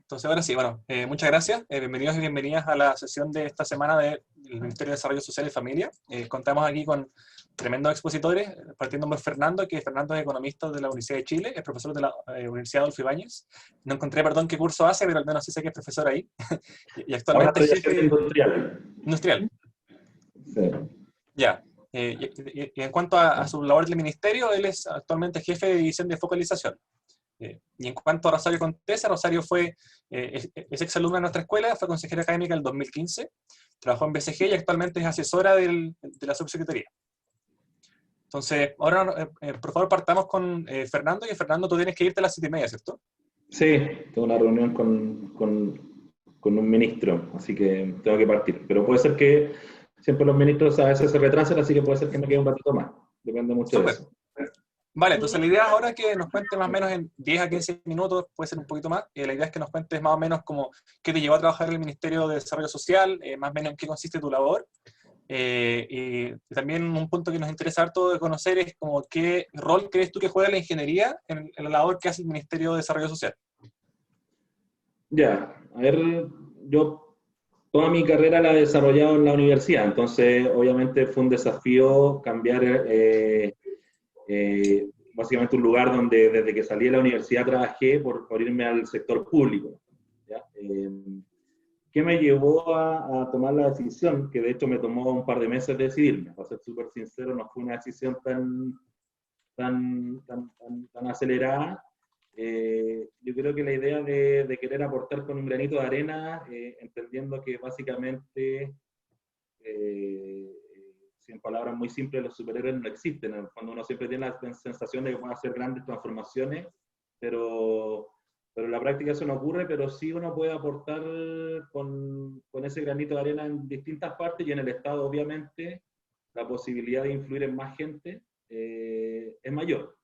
Entonces, ahora sí, bueno, muchas gracias. Bienvenidos y bienvenidas a la sesión de esta semana del Ministerio de Desarrollo Social y Familia. Contamos aquí con tremendos expositores, partiendo por Fernando, que Fernando es economista de la Universidad de Chile, es profesor de la Universidad Adolfo Ibáñez. No encontré, perdón, qué curso hace, pero al menos sí sé que es profesor ahí. y Ahora actualmente es estoy haciendo jefe industrial. industrial. Sí. Ya. Y en cuanto a su labor del ministerio, él es actualmente jefe de división de focalización. Y en cuanto a Rosario Contesa, Rosario es exalumna de nuestra escuela, fue consejera académica en el 2015, trabajó en BCG y actualmente es asesora de la subsecretaría. Entonces, ahora, por favor, partamos con Fernando, y Fernando, tú tienes que irte a las 7:30, ¿cierto? Sí, tengo una reunión con un ministro, así que tengo que partir. Pero puede ser que siempre los ministros a veces se retrasen, así que puede ser que me quede un ratito más. Depende mucho de Súper. eso. Vale, entonces la idea ahora es que nos cuentes más o menos en 10 a 15 minutos, puede ser un poquito más. La idea es que nos cuentes más o menos como qué te llevó a trabajar en el Ministerio de Desarrollo Social, más o menos en qué consiste tu labor. Y también un punto que nos interesa harto de conocer es como qué rol crees tú que juega la ingeniería en la labor que hace el Ministerio de Desarrollo Social. Ya, a ver, yo toda mi carrera la he desarrollado en la universidad, entonces obviamente fue un desafío cambiar básicamente un lugar donde desde que salí de la universidad trabajé por irme al sector público. ¿Ya? ¿Qué me llevó a tomar la decisión? Que de hecho me tomó un par de meses decidirme. Para ser súper sincero, no fue una decisión tan acelerada. Yo creo que la idea de querer aportar con un granito de arena, entendiendo que básicamente, en palabras muy simples, los superhéroes no existen. Cuando uno siempre tiene la sensación de que pueden hacer grandes transformaciones, pero en la práctica eso no ocurre, pero sí uno puede aportar con ese granito de arena en distintas partes y en el Estado, obviamente, la posibilidad de influir en más gente es mayor.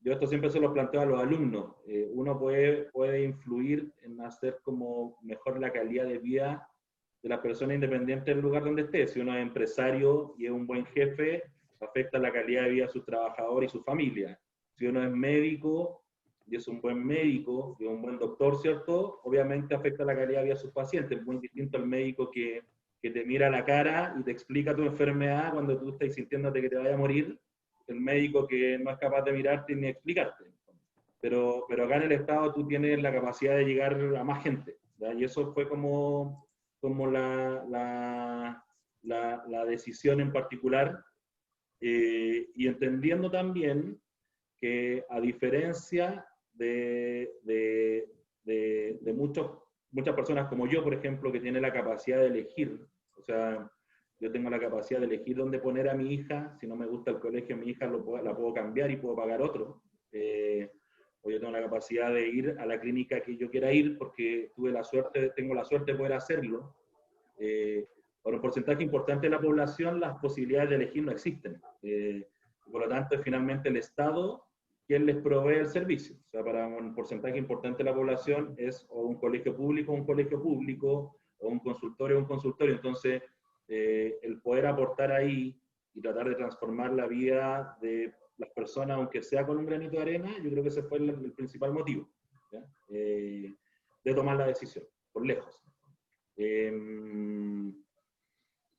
Yo esto siempre se lo planteo a los alumnos. Uno puede influir en hacer como mejor la calidad de vida de la persona independiente del lugar donde esté. Si uno es empresario y es un buen jefe, afecta la calidad de vida de sus trabajadores y su familia. Si uno es médico y es un buen médico y un buen doctor, ¿cierto? Obviamente afecta la calidad de vida de sus pacientes. Es muy distinto al médico que te mira a la cara y te explica tu enfermedad cuando tú estás sintiéndote que te vaya a morir, el médico que no es capaz de mirarte ni explicarte. Pero acá en el Estado tú tienes la capacidad de llegar a más gente, ¿verdad? Y eso fue como la decisión en particular, y entendiendo también que a diferencia de muchas personas como yo, por ejemplo, que tienen la capacidad de elegir, o sea, yo tengo la capacidad de elegir dónde poner a mi hija, si no me gusta el colegio, mi hija la puedo cambiar y puedo pagar otro. O yo tengo la capacidad de ir a la clínica que yo quiera ir porque tengo la suerte de poder hacerlo. Para un porcentaje importante de la población, las posibilidades de elegir no existen. Por lo tanto, es finalmente el Estado quien les provee el servicio. O sea, para un porcentaje importante de la población es o un colegio público, o un consultorio. Entonces, el poder aportar ahí y tratar de transformar la vida de las personas, aunque sea con un granito de arena, yo creo que ese fue el principal motivo de tomar la decisión, por lejos.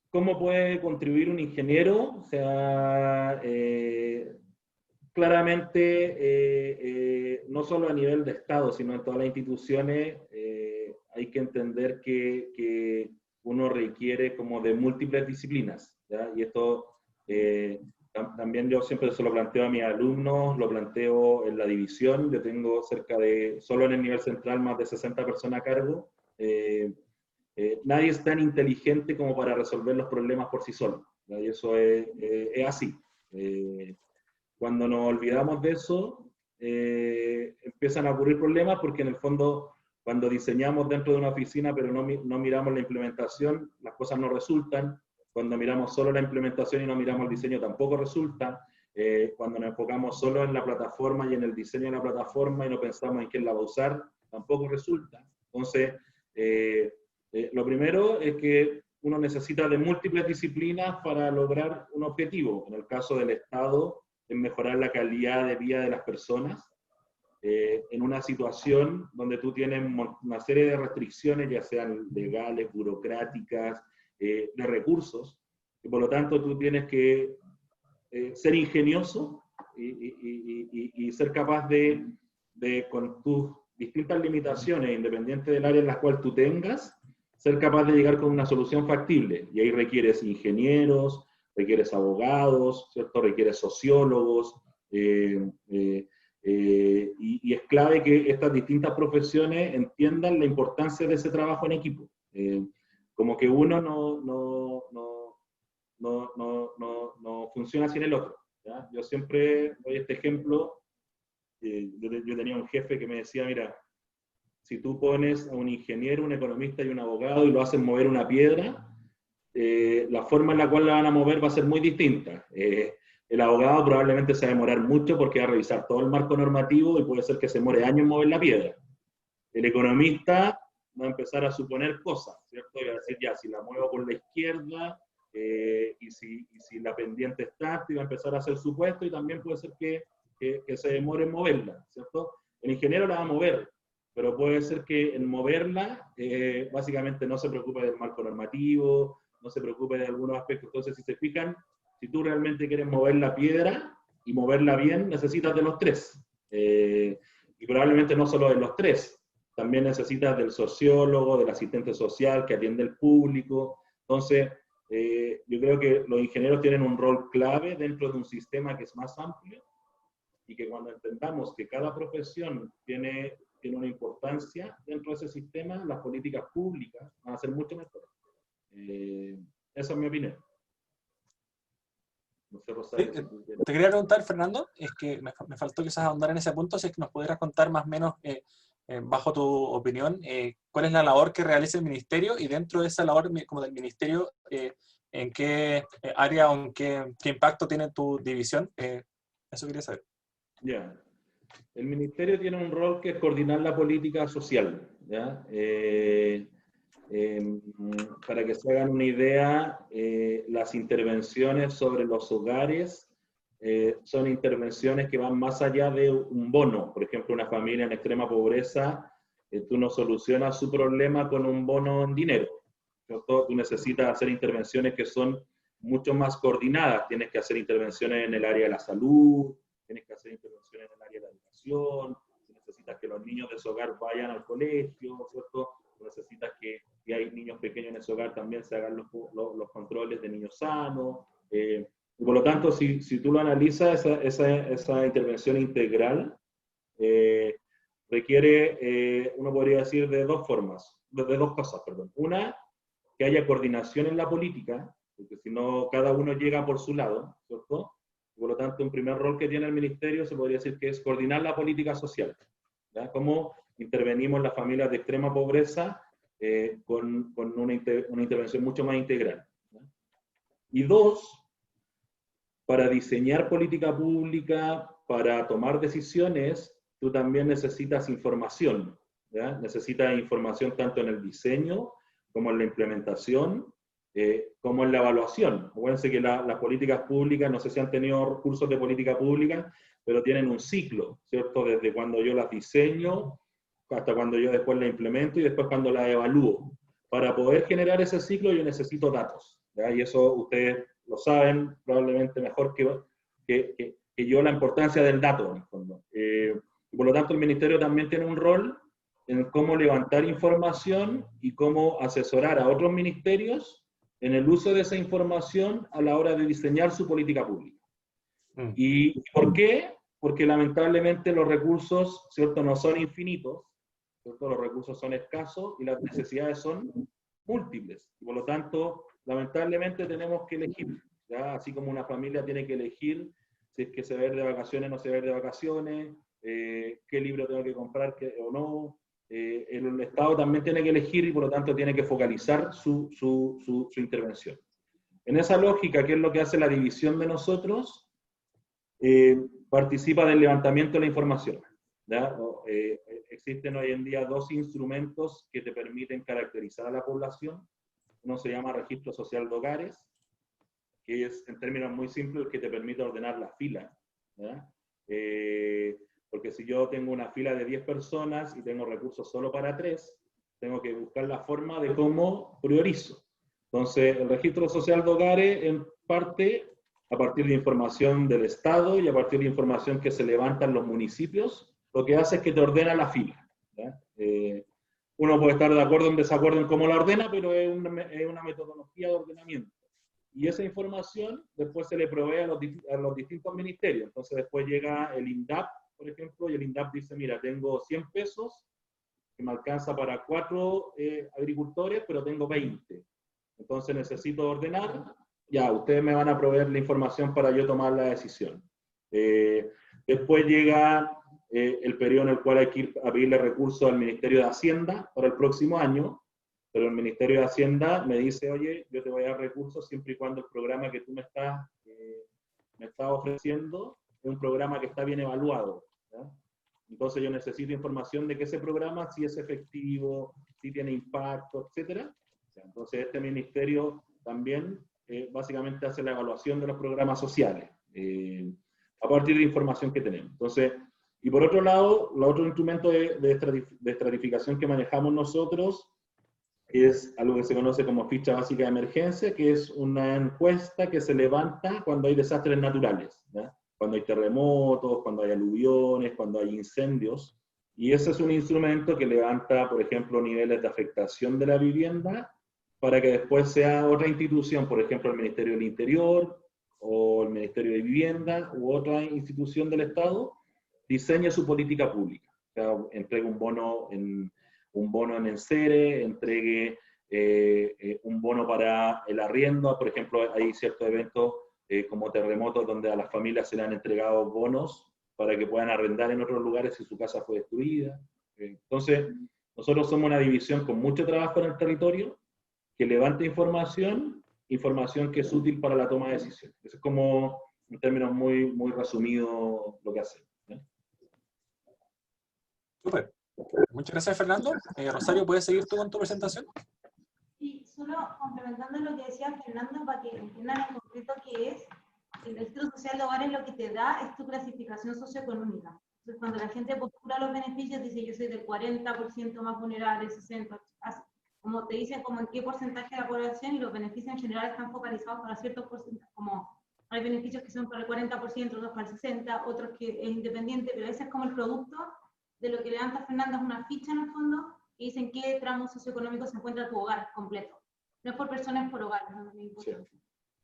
¿Cómo puede contribuir un ingeniero? O sea, claramente, no solo a nivel de Estado, sino en todas las instituciones, hay que entender que uno requiere como de múltiples disciplinas, ¿ya? Y esto también yo siempre se lo planteo a mis alumnos, lo planteo en la división. Yo tengo solo en el nivel central, más de 60 personas a cargo. Nadie es tan inteligente como para resolver los problemas por sí solo, ¿ya? Y eso es así. Cuando nos olvidamos de eso, empiezan a ocurrir problemas porque en el fondo, cuando diseñamos dentro de una oficina pero no miramos la implementación, las cosas no resultan. Cuando miramos solo la implementación y no miramos el diseño, tampoco resulta. Cuando nos enfocamos solo en la plataforma y en el diseño de la plataforma y no pensamos en quién la va a usar, tampoco resulta. Entonces, lo primero es que uno necesita de múltiples disciplinas para lograr un objetivo. En el caso del Estado, es mejorar la calidad de vida de las personas. en una situación donde tú tienes una serie de restricciones, ya sean legales, burocráticas, de recursos, y por lo tanto tú tienes que ser ingenioso y ser capaz con tus distintas limitaciones, independiente del área en la cual tú tengas, ser capaz de llegar con una solución factible. Y ahí requieres ingenieros, requieres abogados, ¿cierto? Requieres sociólogos, y es clave que estas distintas profesiones entiendan la importancia de ese trabajo en equipo. Como que uno no funciona sin el otro, ¿ya? Yo siempre doy este ejemplo. Yo tenía un jefe que me decía, mira, si tú pones a un ingeniero, un economista y un abogado y lo haces mover una piedra, la forma en la cual la van a mover va a ser muy distinta. El abogado probablemente se va a demorar mucho porque va a revisar todo el marco normativo y puede ser que se demore años en mover la piedra. El economista va a empezar a suponer cosas, ¿cierto? Y va a decir, ya, si la muevo por la izquierda, y si la pendiente está, y va a empezar a hacer supuestos, y también puede ser que se demore en moverla, ¿cierto? El ingeniero la va a mover, pero puede ser que en moverla, básicamente no se preocupe del marco normativo, no se preocupe de algunos aspectos. Entonces, si se fijan, si tú realmente quieres mover la piedra y moverla bien, necesitas de los tres. Y probablemente no solo de los tres, también necesitas del sociólogo, del asistente social que atiende al público. Entonces, yo creo que los ingenieros tienen un rol clave dentro de un sistema que es más amplio y que cuando entendamos que cada profesión tiene una importancia dentro de ese sistema, las políticas públicas van a ser mucho mejores. Esa es mi opinión. No sé, Rosario, Sí, si tú quieres. te quería preguntar, Fernando, es que me faltó quizás ahondar en ese punto, si es que nos pudieras contar más o menos, bajo tu opinión, cuál es la labor que realiza el ministerio y dentro de esa labor como del ministerio, en qué área o en qué impacto tiene tu división. Eso quería saber. Ya. El ministerio tiene un rol que es coordinar la política social, ¿ya? Para que se hagan una idea, las intervenciones sobre los hogares son intervenciones que van más allá de un bono. Por ejemplo, una familia en extrema pobreza, tú no solucionas su problema con un bono en dinero, ¿cierto? Tú necesitas hacer intervenciones que son mucho más coordinadas. Tienes que hacer intervenciones en el área de la salud, tienes que hacer intervenciones en el área de la educación, necesitas que los niños de ese hogar vayan al colegio, ¿cierto? Necesitas que si hay niños pequeños en ese hogar también se hagan los controles de niños sanos. Y por lo tanto, si tú lo analizas, esa intervención integral requiere, uno podría decir, de dos cosas, perdón. Una, que haya coordinación en la política, porque si no, cada uno llega por su lado, ¿cierto? Por lo tanto, un primer rol que tiene el ministerio se podría decir que es coordinar la política social. ¿Ya? Cómo intervenimos las familias de extrema pobreza con una intervención mucho más integral. ¿Ya? Y dos, para diseñar política pública, para tomar decisiones, tú también necesitas información. ¿Ya? Necesitas información tanto en el diseño como en la implementación, como en la evaluación. Acuérdense que las políticas públicas, no sé si han tenido cursos de política pública, pero tienen un ciclo, ¿cierto? Desde cuando yo las diseño hasta cuando yo después las implemento y después cuando las evalúo. Para poder generar ese ciclo yo necesito datos, ¿ya? Y eso ustedes lo saben probablemente mejor que yo, la importancia del dato, en el fondo. Y por lo tanto el ministerio también tiene un rol en cómo levantar información y cómo asesorar a otros ministerios en el uso de esa información a la hora de diseñar su política pública. ¿Y por qué? Porque lamentablemente los recursos, ¿cierto?, no son infinitos, ¿cierto? Los recursos son escasos y las necesidades son múltiples. Y por lo tanto, lamentablemente tenemos que elegir, ¿ya? Así como una familia tiene que elegir si es que se va a ir de vacaciones o no se va a ir de vacaciones, qué libro tengo que comprar o no. El Estado también tiene que elegir y por lo tanto tiene que focalizar su intervención. En esa lógica, ¿qué es lo que hace la división de nosotros? Participa del levantamiento de la información. ¿Ya? Existen hoy en día dos instrumentos que te permiten caracterizar a la población. Uno se llama Registro Social de Hogares, que es, en términos muy simples, el que te permite ordenar la fila. ¿Ya? Porque si yo tengo una fila de 10 personas y tengo recursos solo para 3, tengo que buscar la forma de cómo priorizo. Entonces, el registro social de hogares, en parte, a partir de información del Estado y a partir de información que se levanta en los municipios, lo que hace es que te ordena la fila. Uno puede estar de acuerdo o en desacuerdo en cómo la ordena, pero es una metodología de ordenamiento. Y esa información después se le provee a los distintos ministerios. Entonces después llega el INDAP, por ejemplo, y el INDAP dice, mira, tengo 100 pesos, que me alcanza para 4 agricultores, pero tengo 20. Entonces necesito ordenar, ya, ustedes me van a proveer la información para yo tomar la decisión. Después llega el periodo en el cual hay que ir a pedirle recursos al Ministerio de Hacienda para el próximo año, pero el Ministerio de Hacienda me dice, oye, yo te voy a dar recursos siempre y cuando el programa que tú me estás ofreciendo es un programa que está bien evaluado. ¿Ya? Entonces yo necesito información de que ese programa sí es efectivo, sí tiene impacto, etc. Entonces este ministerio también básicamente hace la evaluación de los programas sociales a partir de información que tenemos. Entonces, y por otro lado, el otro instrumento de estratificación que manejamos nosotros es algo que se conoce como ficha básica de emergencia, que es una encuesta que se levanta cuando hay desastres naturales, ¿ya? Cuando hay terremotos, cuando hay aluviones, cuando hay incendios, y ese es un instrumento que levanta, por ejemplo, niveles de afectación de la vivienda, para que después sea otra institución, por ejemplo, el Ministerio del Interior, o el Ministerio de Vivienda, u otra institución del Estado, diseñe su política pública. O sea, entregue un bono en ENSERE, entregue un bono para el arriendo. Por ejemplo, hay ciertos eventos como terremotos donde a las familias se le han entregado bonos para que puedan arrendar en otros lugares si su casa fue destruida. Entonces, nosotros somos una división con mucho trabajo en el territorio, que levanta información que es útil para la toma de decisiones. Eso es como, en términos muy, muy resumidos, lo que hacemos. Súper. Muchas gracias, Fernando. Rosario, ¿puedes seguir tú con tu presentación? Sí, solo complementando lo que decía Fernando, para que entiendan en concreto qué es, el registro social de hogares lo que te da es tu clasificación socioeconómica. Entonces, cuando la gente postula los beneficios, dice yo soy del 40% más vulnerable, 60%, como te dicen como en qué porcentaje de la población, y los beneficios en general están focalizados para ciertos porcentajes, como hay beneficios que son para el 40%, otros para el 60%, otros que es independiente, pero ese es como el producto de lo que levanta Fernanda, es una ficha en el fondo, y dicen qué tramo socioeconómico se encuentra tu hogar completo. No es por persona, es por hogar. ¿No? Sí.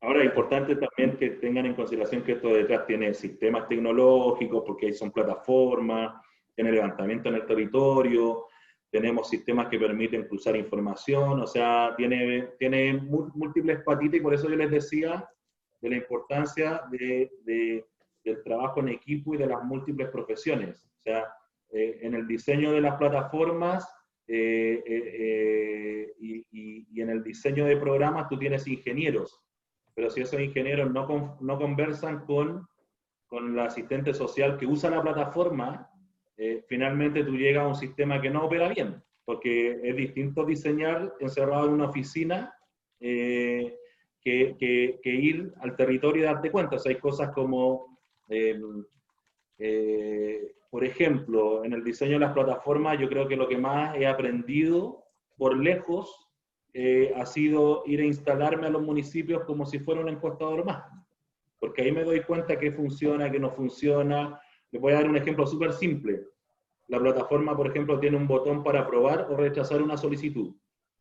Ahora, es importante también que tengan en consideración que esto detrás tiene sistemas tecnológicos, porque ahí son plataformas, tiene levantamiento en el territorio, tenemos sistemas que permiten cruzar información, o sea, tiene múltiples patitas, y por eso yo les decía de la importancia del trabajo en equipo y de las múltiples profesiones. O sea, en el diseño de las plataformas y en el diseño de programas tú tienes ingenieros, pero si esos ingenieros no conversan con el asistente social que usa la plataforma, finalmente tú llegas a un sistema que no opera bien, porque es distinto diseñar encerrado en una oficina que ir al territorio y darte cuenta. O sea, hay cosas como, por ejemplo, en el diseño de las plataformas, yo creo que lo que más he aprendido por lejos ha sido ir a instalarme a los municipios como si fuera un encuestador más, porque ahí me doy cuenta qué funciona, qué no funciona. Les voy a dar un ejemplo súper simple. La plataforma, por ejemplo, tiene un botón para aprobar o rechazar una solicitud.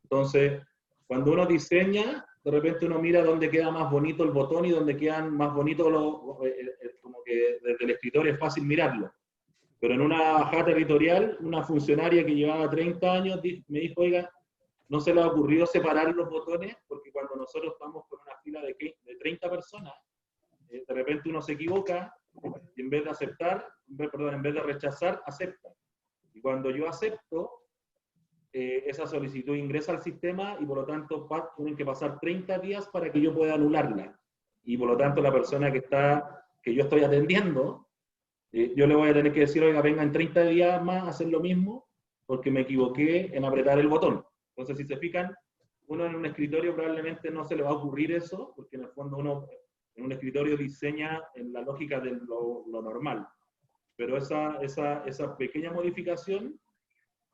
Entonces, cuando uno diseña, de repente uno mira dónde queda más bonito el botón y dónde quedan más bonitos como que desde el escritorio es fácil mirarlo. Pero en una bajada territorial, una funcionaria que llevaba 30 años me dijo, oiga, no se le ha ocurrido separar los botones, porque cuando nosotros estamos con una fila de 30 personas, de repente uno se equivoca, y en vez de aceptar, en vez de rechazar, acepta. Y cuando yo acepto, esa solicitud ingresa al sistema y por lo tanto tienen que pasar 30 días para que yo pueda anularla. Y por lo tanto la persona que yo estoy atendiendo, yo le voy a tener que decir, oiga, venga en 30 días más a hacer lo mismo, porque me equivoqué en apretar el botón. Entonces, si se fijan, uno en un escritorio probablemente no se le va a ocurrir eso, porque en el fondo uno en un escritorio diseña en la lógica de lo normal. pero esa pequeña modificación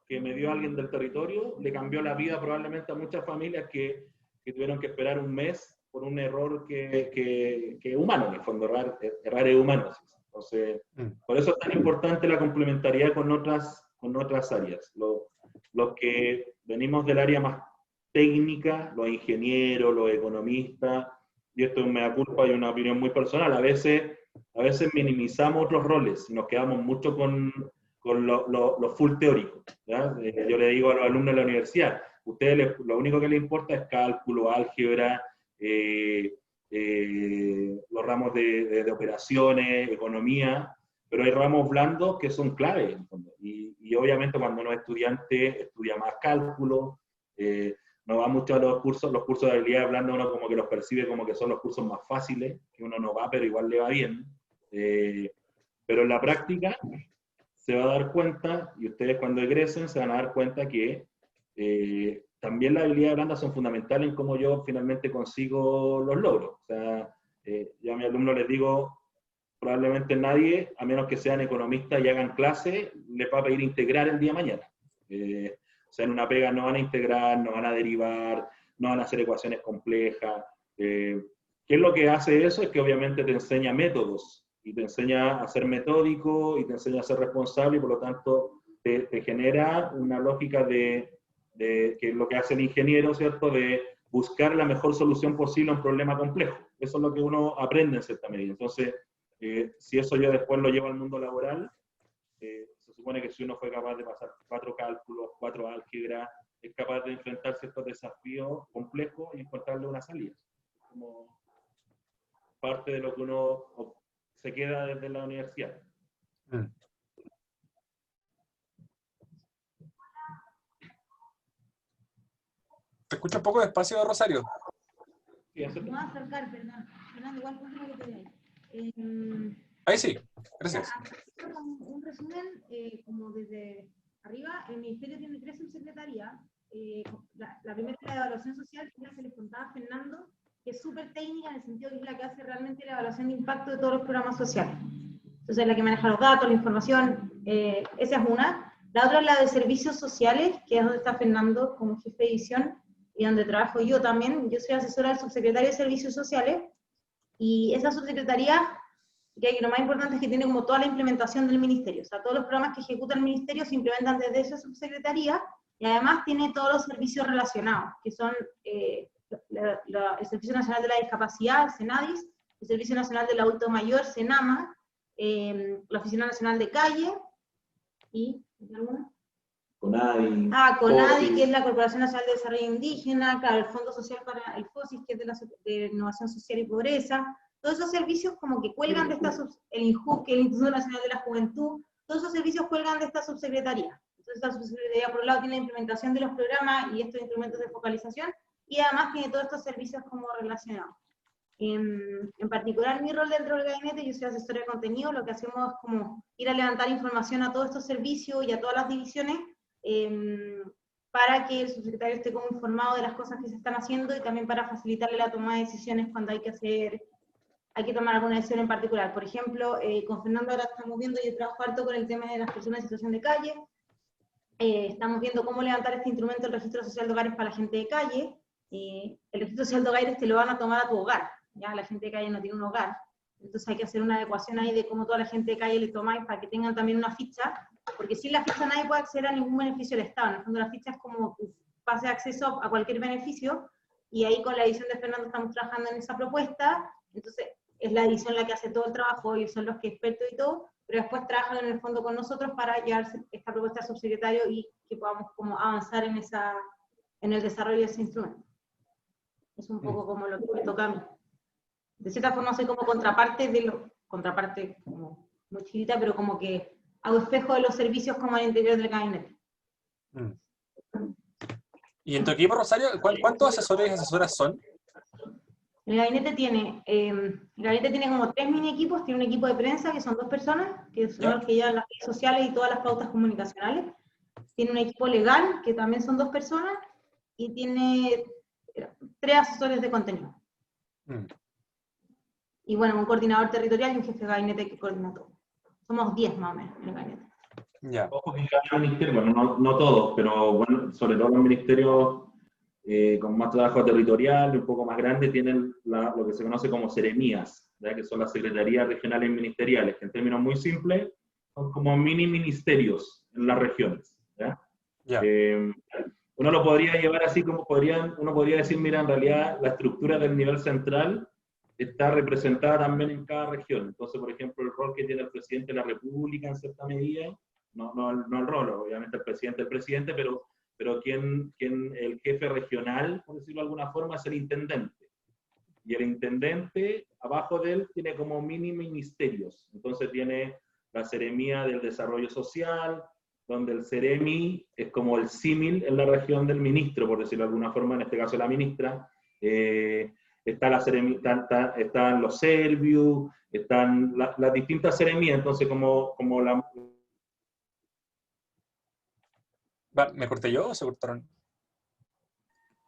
que me dio alguien del territorio le cambió la vida probablemente a muchas familias que tuvieron que esperar un mes por un error que es humano, en el fondo, errar es humano. Entonces, por eso es tan importante la complementariedad con otras áreas. Los que venimos del área más técnica, los ingenieros, los economistas, y esto es mea culpa y una opinión muy personal, a veces minimizamos otros roles y nos quedamos mucho con lo full teórico. ¿Ya? Yo le digo a los alumnos de la universidad, ustedes lo único que les importa es cálculo, álgebra, los ramos de operaciones, economía, pero hay ramos blandos que son claves. Y obviamente cuando uno es estudiante estudia más cálculo, no va mucho a los cursos de habilidades blandas, uno como que los percibe como que son los cursos más fáciles, que uno no va, pero igual le va bien. Pero en la práctica se va a dar cuenta, y ustedes cuando egresen se van a dar cuenta que también las habilidades blandas son fundamentales en cómo yo finalmente consigo los logros. O sea, yo a mis alumnos les digo, probablemente nadie, a menos que sean economistas y hagan clase, les va a pedir integrar el día de mañana. O sea, en una pega no van a integrar, no van a derivar, no van a hacer ecuaciones complejas. ¿Qué es lo que hace eso? Es que obviamente te enseña métodos, y te enseña a ser metódico, y te enseña a ser responsable, y por lo tanto te genera una lógica de que es lo que hace el ingeniero, ¿cierto? De buscar la mejor solución posible a un problema complejo. Eso es lo que uno aprende en cierta medida. Entonces, si eso yo después lo llevo al mundo laboral, se supone que si uno fue capaz de pasar 4 cálculos, 4 álgebras, es capaz de enfrentarse a estos desafíos complejos y encontrarle una salida. Como parte de lo que uno se queda desde la universidad. Te escucho un poco despacio, Rosario. Me voy a acercar, perdón. Fernando, igual ponte lo que te veis. Ahí sí, gracias. Un resumen, como desde arriba, el Ministerio tiene 3 subsecretarías. La primera es la de evaluación social, que ya se les contaba a Fernando, que es súper técnica en el sentido que es la que hace realmente la evaluación de impacto de todos los programas sociales. Entonces, es la que maneja los datos, la información, esa es una. La otra es la de servicios sociales, que es donde está Fernando como jefe de edición, y donde trabajo yo también. Yo soy asesora del subsecretario de Servicios Sociales, y esa subsecretaría, que lo más importante es que tiene como toda la implementación del ministerio. O sea, todos los programas que ejecuta el ministerio se implementan desde esa subsecretaría, y además tiene todos los servicios relacionados, que son el Servicio Nacional de la Discapacidad, el SENADIS, el Servicio Nacional del Adulto Mayor, SENAMA, la Oficina Nacional de Calle, y ¿alguna? CONADI. CONADI, que es la Corporación Nacional de Desarrollo Indígena, claro, el Fondo Social para el FOSIS, que es de Innovación Social y Pobreza. Todos esos servicios como que cuelgan de el INJUC, que es el Instituto Nacional de la Juventud, todos esos servicios cuelgan de esta subsecretaría. Entonces esta subsecretaría por un lado tiene la implementación de los programas y estos instrumentos de focalización, y además tiene todos estos servicios como relacionados. En particular, mi rol dentro del gabinete, yo soy asesora de contenido, lo que hacemos es como ir a levantar información a todos estos servicios y a todas las divisiones, para que el subsecretario esté como informado de las cosas que se están haciendo, y también para facilitarle la toma de decisiones cuando hay que tomar alguna decisión en particular. Por ejemplo, con Fernando ahora estamos viendo, yo trabajo harto con el tema de las personas en situación de calle, estamos viendo cómo levantar este instrumento, el registro social de hogares para la gente de calle. El registro social de hogares te lo van a tomar a tu hogar, ya la gente de calle no tiene un hogar, entonces hay que hacer una adecuación ahí de cómo toda la gente de calle le tomáis para que tengan también una ficha, porque sin la ficha nadie puede acceder a ningún beneficio del Estado. En el fondo la ficha es como tu pase de acceso a cualquier beneficio, y ahí con la edición de Fernando estamos trabajando en esa propuesta. Entonces es la edición la que hace todo el trabajo, ellos son los que expertos y todo, pero después trabajan en el fondo con nosotros para llevar esta propuesta al subsecretario y que podamos como avanzar en el desarrollo de ese instrumento. Es un poco como lo que me toca a mí. De cierta forma soy como contraparte como muy chiquita, pero como que hago espejo de los servicios como al interior del gabinete. ¿Y en tu equipo, Rosario, cuántos asesores y asesoras son? El gabinete tiene como 3 mini equipos. Tiene un equipo de prensa, que son 2 personas, que son los que llevan las redes sociales y todas las pautas comunicacionales. Tiene un equipo legal, que también son 2 personas, y tiene 3 asesores de contenido. Y bueno, un coordinador territorial y un jefe de gabinete que coordina todo. Somos 10 más o menos en el gabinete. Ya. Ojo que cada ministerio, bueno, no todos, pero bueno, sobre todo los ministerios con más trabajo territorial y un poco más grande tienen lo que se conoce como seremías, ¿ya? Que son las secretarías regionales ministeriales, que en términos muy simples son como mini ministerios en las regiones. ¿Ya? Ya. Uno lo podría llevar así como uno podría decir, mira, en realidad la estructura del nivel central está representada también en cada región. Entonces, por ejemplo, el rol que tiene el presidente de la República en cierta medida, no el rol, obviamente el presidente, pero el jefe regional, por decirlo de alguna forma, es el intendente. Y el intendente, abajo de él, tiene como mini ministerios. Entonces tiene la seremía del desarrollo social, donde el seremi es como el símil en la región del ministro, por decirlo de alguna forma, en este caso la ministra. Está la seremía, están los servius, están las distintas seremías, entonces como la... ¿Me corté yo o se cortaron?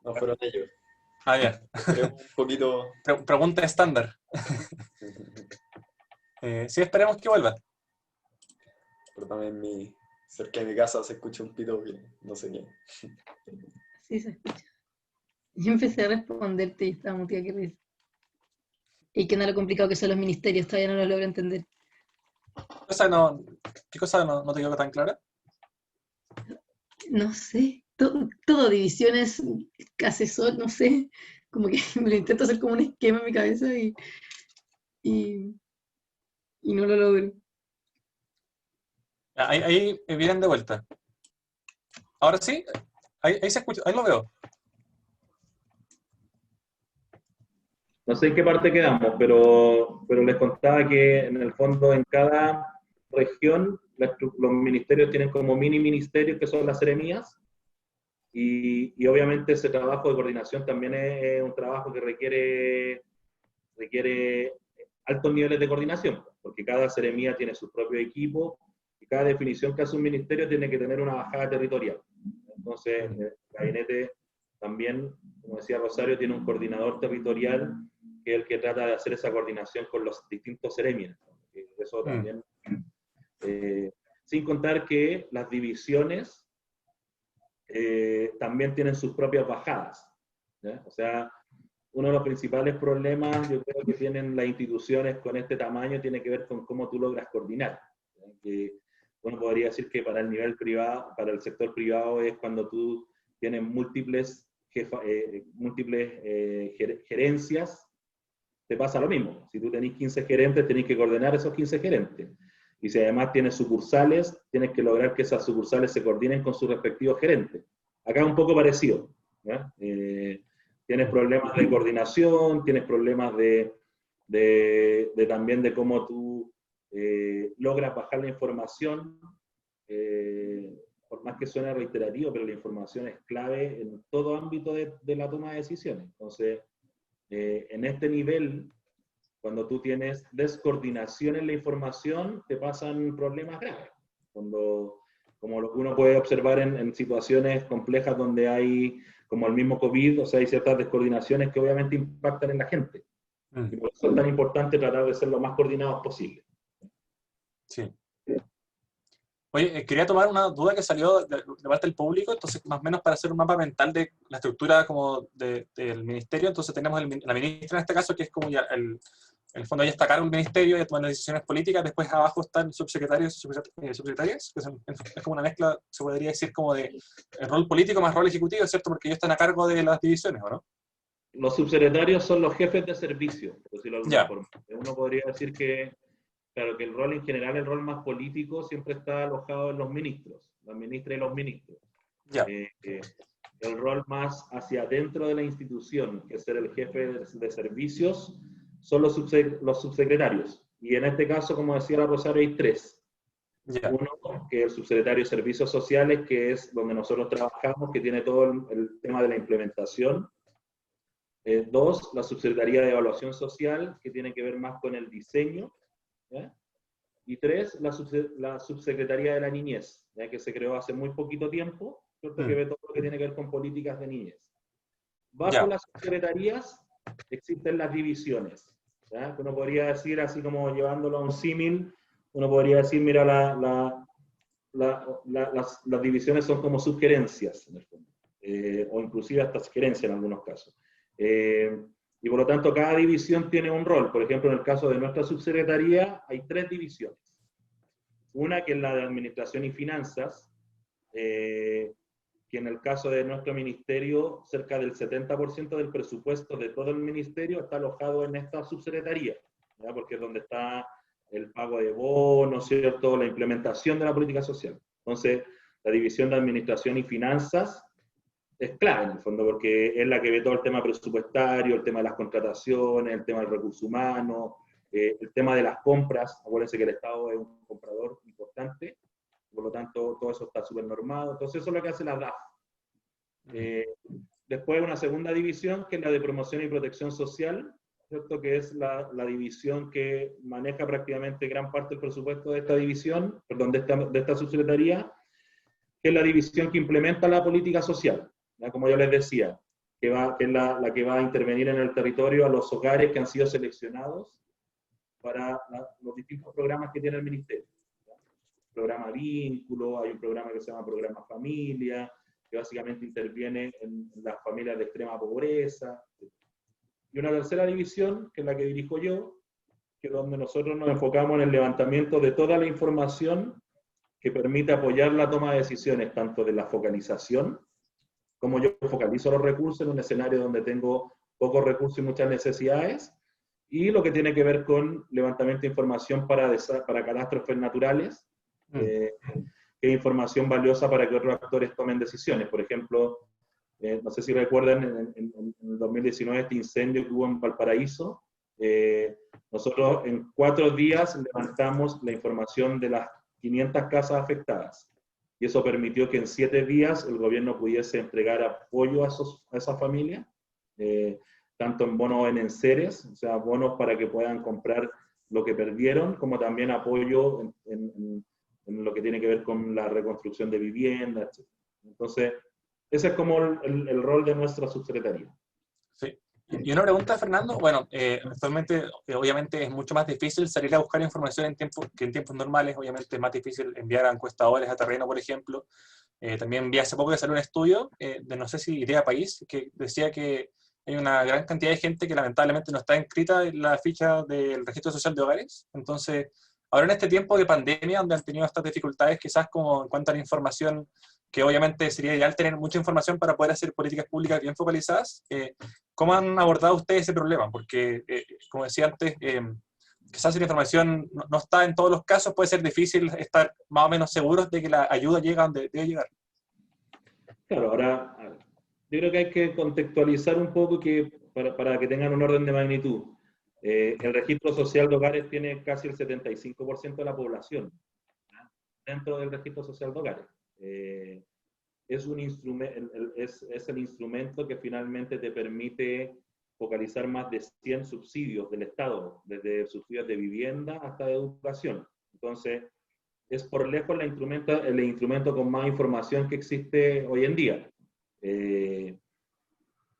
No fueron ellos. Ah, ya. Esperemos un poquito. Pregunta estándar. Sí, esperemos que vuelva. Pero también cerca de mi casa se escucha un pito que no sé quién. Sí, se escucha. Yo empecé a responderte y estaba muy tía que risa. Y que no lo complicado que son los ministerios, todavía no lo logro entender. ¿Qué cosa no te quedó tan clara? No sé, todo divisiones, asesor, no sé, como que me lo intento hacer como un esquema en mi cabeza y no lo logro. Ahí vienen de vuelta. Ahora sí, ahí se escucha, ahí lo veo. No sé en qué parte quedamos, pero les contaba que en el fondo en cada región los ministerios tienen como mini ministerios que son las seremías y obviamente ese trabajo de coordinación también es un trabajo que requiere altos niveles de coordinación, porque cada seremía tiene su propio equipo y cada definición que hace un ministerio tiene que tener una bajada territorial. Entonces, el gabinete también, como decía Rosario, tiene un coordinador territorial que es el que trata de hacer esa coordinación con los distintos seremias. Eso también, sin contar que las divisiones también tienen sus propias bajadas. ¿Ya? O sea, uno de los principales problemas, yo creo que tienen las instituciones con este tamaño, tiene que ver con cómo tú logras coordinar. Uno podría decir que para el nivel privado, para el sector privado es cuando tú tienes múltiples gerencias, te pasa lo mismo. Si tú tenés 15 gerentes, tenés que coordinar esos 15 gerentes. Y si además tienes sucursales, tienes que lograr que esas sucursales se coordinen con sus respectivos gerentes. Acá es un poco parecido. ¿Ya? Tienes problemas de coordinación, tienes problemas también de cómo tú logras bajar la información, por más que suene reiterativo, pero la información es clave en todo ámbito de la toma de decisiones. Entonces, en este nivel, cuando tú tienes descoordinación en la información, te pasan problemas graves. Como lo que uno puede observar en situaciones complejas donde hay, como el mismo COVID, o sea, hay ciertas descoordinaciones que obviamente impactan en la gente. Y por eso es tan importante tratar de ser lo más coordinados posible. Sí. Oye, quería tomar una duda que salió de parte del público, entonces más o menos para hacer un mapa mental de la estructura como del ministerio, entonces tenemos la ministra en este caso, que es como ya en el fondo ella está a cargo del ministerio, ella toma las decisiones políticas, después abajo están subsecretarios y subsecretarias, que es como una mezcla, se podría decir, como de rol político más rol ejecutivo, ¿cierto? Porque ellos están a cargo de las divisiones, ¿o no? Los subsecretarios son los jefes de servicio, por decirlo de alguna Ya. forma. Uno podría decir que, claro, que el rol en general, el rol más político, siempre está alojado en los ministros, las ministras y los ministros. Ya. El rol más hacia adentro de la institución, que es ser el jefe de servicios, son los subsecretarios. Y en este caso, como decía la Rosario, hay tres. Ya. Uno, que es el subsecretario de Servicios Sociales, que es donde nosotros trabajamos, que tiene todo el tema de la implementación. Dos, la Subsecretaría de Evaluación Social, que tiene que ver más con el diseño. ¿Ya? Y tres, la Subsecretaría de la Niñez, ¿ya? Que se creó hace muy poquito tiempo, ¿cierto? Que ve todo lo que tiene que ver con políticas de niñez. Bajo las subsecretarías existen las divisiones, ¿ya? Que uno podría decir, así como llevándolo a un símil, uno podría decir, mira, las divisiones son como sugerencias, en el fondo, o inclusive hasta sugerencias en algunos casos. Y por lo tanto, cada división tiene un rol. Por ejemplo, en el caso de nuestra subsecretaría, hay 3 divisiones. Una que es la de Administración y Finanzas, que en el caso de nuestro ministerio, cerca del 70% del presupuesto de todo el ministerio está alojado en esta subsecretaría, ¿ya? Porque es donde está el pago de bonos, ¿cierto? La implementación de la política social. Entonces, la división de Administración y Finanzas es clave en el fondo, porque es la que ve todo el tema presupuestario, el tema de las contrataciones, el tema del recurso humano, el tema de las compras. Acuérdense que el Estado es un comprador importante, por lo tanto todo eso está súper normado. Entonces eso es lo que hace la DAF. Después una segunda división, que es la de Promoción y Protección Social, ¿cierto? Que es la división que maneja prácticamente gran parte del presupuesto de esta división, perdón, de esta subsecretaría, que es la división que implementa la política social, ¿ya? Como yo les decía, que es la que va a intervenir en el territorio a los hogares que han sido seleccionados para los distintos programas que tiene el ministerio, ¿ya? Programa Vínculo, hay un programa que se llama Programa Familia, que básicamente interviene en las familias de extrema pobreza. Y una tercera división, que es la que dirijo yo, que es donde nosotros nos enfocamos en el levantamiento de toda la información que permite apoyar la toma de decisiones, tanto de la focalización, como yo focalizo los recursos en un escenario donde tengo pocos recursos y muchas necesidades, y lo que tiene que ver con levantamiento de información para catástrofes naturales, que es información valiosa para que otros actores tomen decisiones. Por ejemplo, no sé si recuerdan en el 2019 este incendio que hubo en Valparaíso. Nosotros en 4 días levantamos la información de las 500 casas afectadas. Y eso permitió que en 7 días el gobierno pudiese entregar apoyo a esas familias, tanto en bonos en enseres, o sea, bonos para que puedan comprar lo que perdieron, como también apoyo en lo que tiene que ver con la reconstrucción de viviendas, etc. Entonces, ese es como el rol de nuestra subsecretaría. Sí. Y una pregunta, Fernando. Bueno, actualmente, obviamente, es mucho más difícil salir a buscar información que en tiempos normales. Obviamente es más difícil enviar a encuestadores a terreno, por ejemplo. También vi hace poco que salió un estudio de, no sé si Idea País, que decía que hay una gran cantidad de gente que lamentablemente no está inscrita en la ficha del Registro Social de Hogares. Entonces, ahora en este tiempo de pandemia, donde han tenido estas dificultades, quizás como en cuanto a la información, que obviamente sería ideal tener mucha información para poder hacer políticas públicas bien focalizadas, ¿cómo han abordado ustedes ese problema? Porque, como decía antes, quizás si la información no está en todos los casos, puede ser difícil estar más o menos seguros de que la ayuda llega donde debe llegar. Claro, ahora, yo creo que hay que contextualizar un poco para que tengan un orden de magnitud. El registro social de hogares tiene casi el 75% de la población, ¿ya? Dentro del registro social de hogares. Es el instrumento que finalmente te permite focalizar más de 100 subsidios del Estado, desde subsidios de vivienda hasta de educación. Entonces, es por lejos el instrumento con más información que existe hoy en día.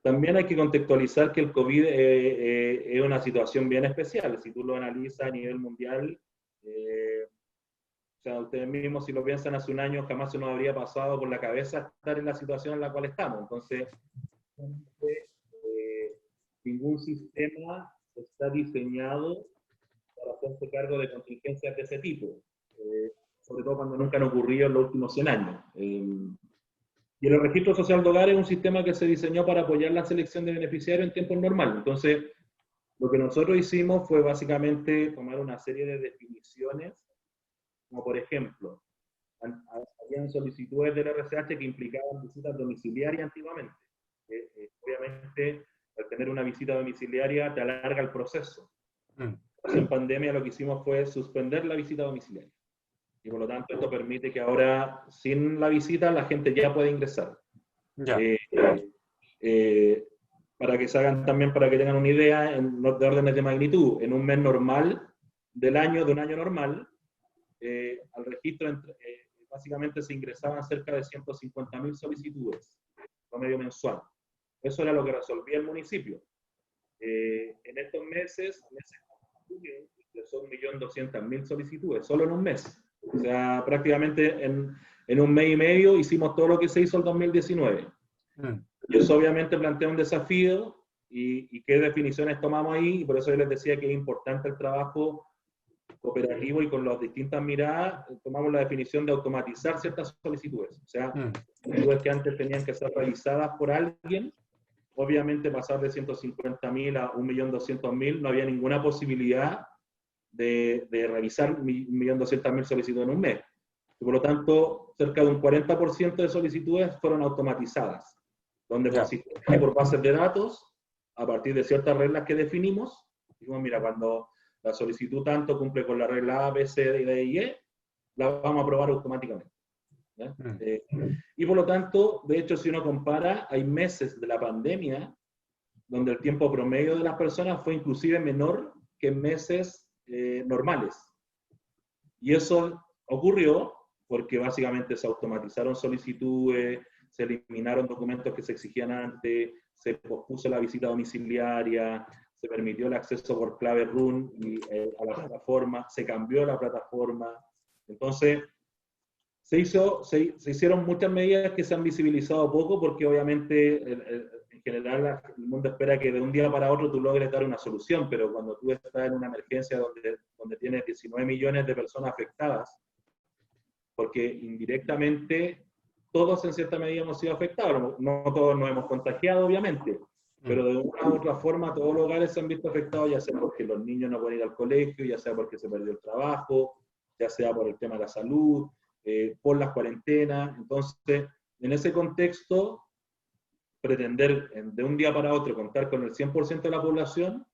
También hay que contextualizar que el COVID es una situación bien especial. Si tú lo analizas a nivel mundial, o sea, ustedes mismos, si lo piensan hace un año, jamás se nos habría pasado por la cabeza estar en la situación en la cual estamos. Entonces, ningún sistema está diseñado para hacerse cargo de contingencias de ese tipo, sobre todo cuando nunca han ocurrido en los últimos 100 años. Y el registro social de hogares es un sistema que se diseñó para apoyar la selección de beneficiarios en tiempos normales. Entonces, lo que nosotros hicimos fue básicamente tomar una serie de definiciones, como por ejemplo, habían solicitudes del RCH que implicaban visitas domiciliarias antiguamente. Obviamente, al tener una visita domiciliaria te alarga el proceso. En pandemia lo que hicimos fue suspender la visita domiciliaria. Y por lo tanto esto permite que ahora, sin la visita, la gente ya puede ingresar. Ya. Para que se hagan también, para que tengan una idea de órdenes de magnitud, en un mes normal del año, de un año normal, al registro básicamente se ingresaban cerca de 150.000 solicitudes, promedio mensual. Eso era lo que resolvía el municipio. En estos meses ingresó 1.200.000 solicitudes, solo en un mes. O sea, prácticamente en un mes y medio hicimos todo lo que se hizo el 2019. Y eso obviamente plantea un desafío y qué definiciones tomamos ahí, y por eso yo les decía que es importante el trabajo cooperativo y con las distintas miradas tomamos la definición de automatizar ciertas solicitudes. O sea, solicitudes que antes tenían que ser realizadas por alguien, obviamente pasar de 150.000 a 1.200.000, no había ninguna posibilidad de revisar 1.200.000 solicitudes en un mes. Y por lo tanto, cerca de un 40% de solicitudes fueron automatizadas, donde por bases de datos, a partir de ciertas reglas que definimos, dijimos, mira, cuando la solicitud tanto cumple con la regla A, B, C, D y E, la vamos a aprobar automáticamente. Y por lo tanto, de hecho, si uno compara, hay meses de la pandemia donde el tiempo promedio de las personas fue inclusive menor que en meses normales. Y eso ocurrió porque básicamente se automatizaron solicitudes, se eliminaron documentos que se exigían antes, se pospuso la visita domiciliaria, se permitió el acceso por clave RUN a la plataforma, se cambió la plataforma. Entonces, se hicieron muchas medidas que se han visibilizado poco porque obviamente en general el mundo espera que de un día para otro tú logres dar una solución, pero cuando tú estás en una emergencia donde tienes 19 millones de personas afectadas, porque indirectamente todos en cierta medida hemos sido afectados, no todos nos hemos contagiado obviamente, pero de una u otra forma todos los hogares se han visto afectados, ya sea porque los niños no pueden ir al colegio, ya sea porque se perdió el trabajo, ya sea por el tema de la salud, por las cuarentenas. Entonces, en ese contexto, pretender de un día para otro contar con el 100% de la población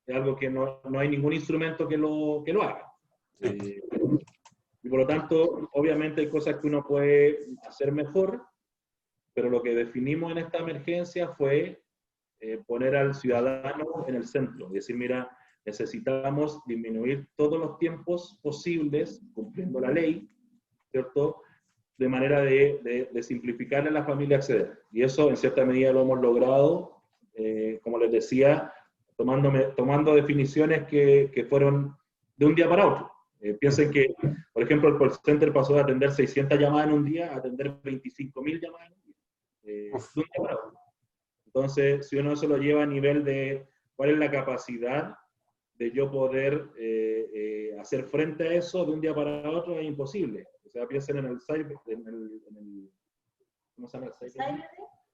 es algo que no hay ningún instrumento que lo haga. Y por lo tanto, obviamente hay cosas que uno puede hacer mejor, pero lo que definimos en esta emergencia fue poner al ciudadano en el centro. Es decir, mira, necesitamos disminuir todos los tiempos posibles, cumpliendo la ley, ¿cierto?, de manera de simplificarle a la familia acceder. Y eso en cierta medida lo hemos logrado, como les decía, tomando definiciones que fueron de un día para otro. Piensen que, por ejemplo, el call center pasó de atender 600 llamadas en un día a atender 25.000 llamadas en un día. De un día para otro. Entonces, si uno eso lo lleva a nivel de cuál es la capacidad de yo poder hacer frente a eso de un día para otro, es imposible. O sea, piensen en el Cyber, ¿cómo se llama el Cyber Day?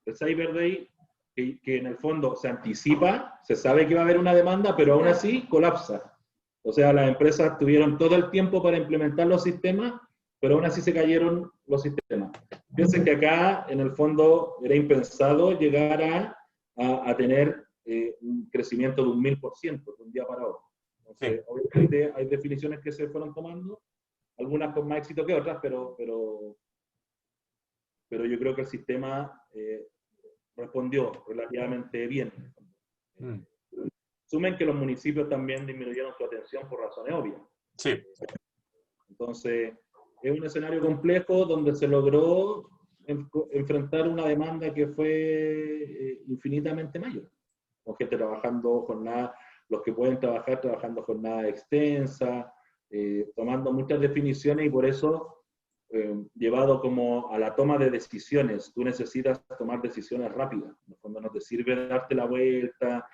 El Cyber Day, que en el fondo se anticipa, se sabe que va a haber una demanda, pero aún así colapsa. O sea, las empresas tuvieron todo el tiempo para implementar los sistemas, pero aún así se cayeron los sistemas. Piensen que acá, en el fondo, era impensado llegar a tener un crecimiento de un 1000% de un día para otro. Entonces, obviamente hay definiciones que se fueron tomando, algunas con más éxito que otras, pero yo creo que el sistema respondió relativamente bien. Sumen que los municipios también disminuyeron su atención por razones obvias. Sí. Entonces, es un escenario complejo donde se logró enfrentar una demanda que fue infinitamente mayor. Con gente trabajando jornadas, los que pueden trabajar trabajando jornadas extensas, tomando muchas definiciones, y por eso, llevado como a la toma de decisiones, tú necesitas tomar decisiones rápidas. Cuando no te sirve darte la vuelta,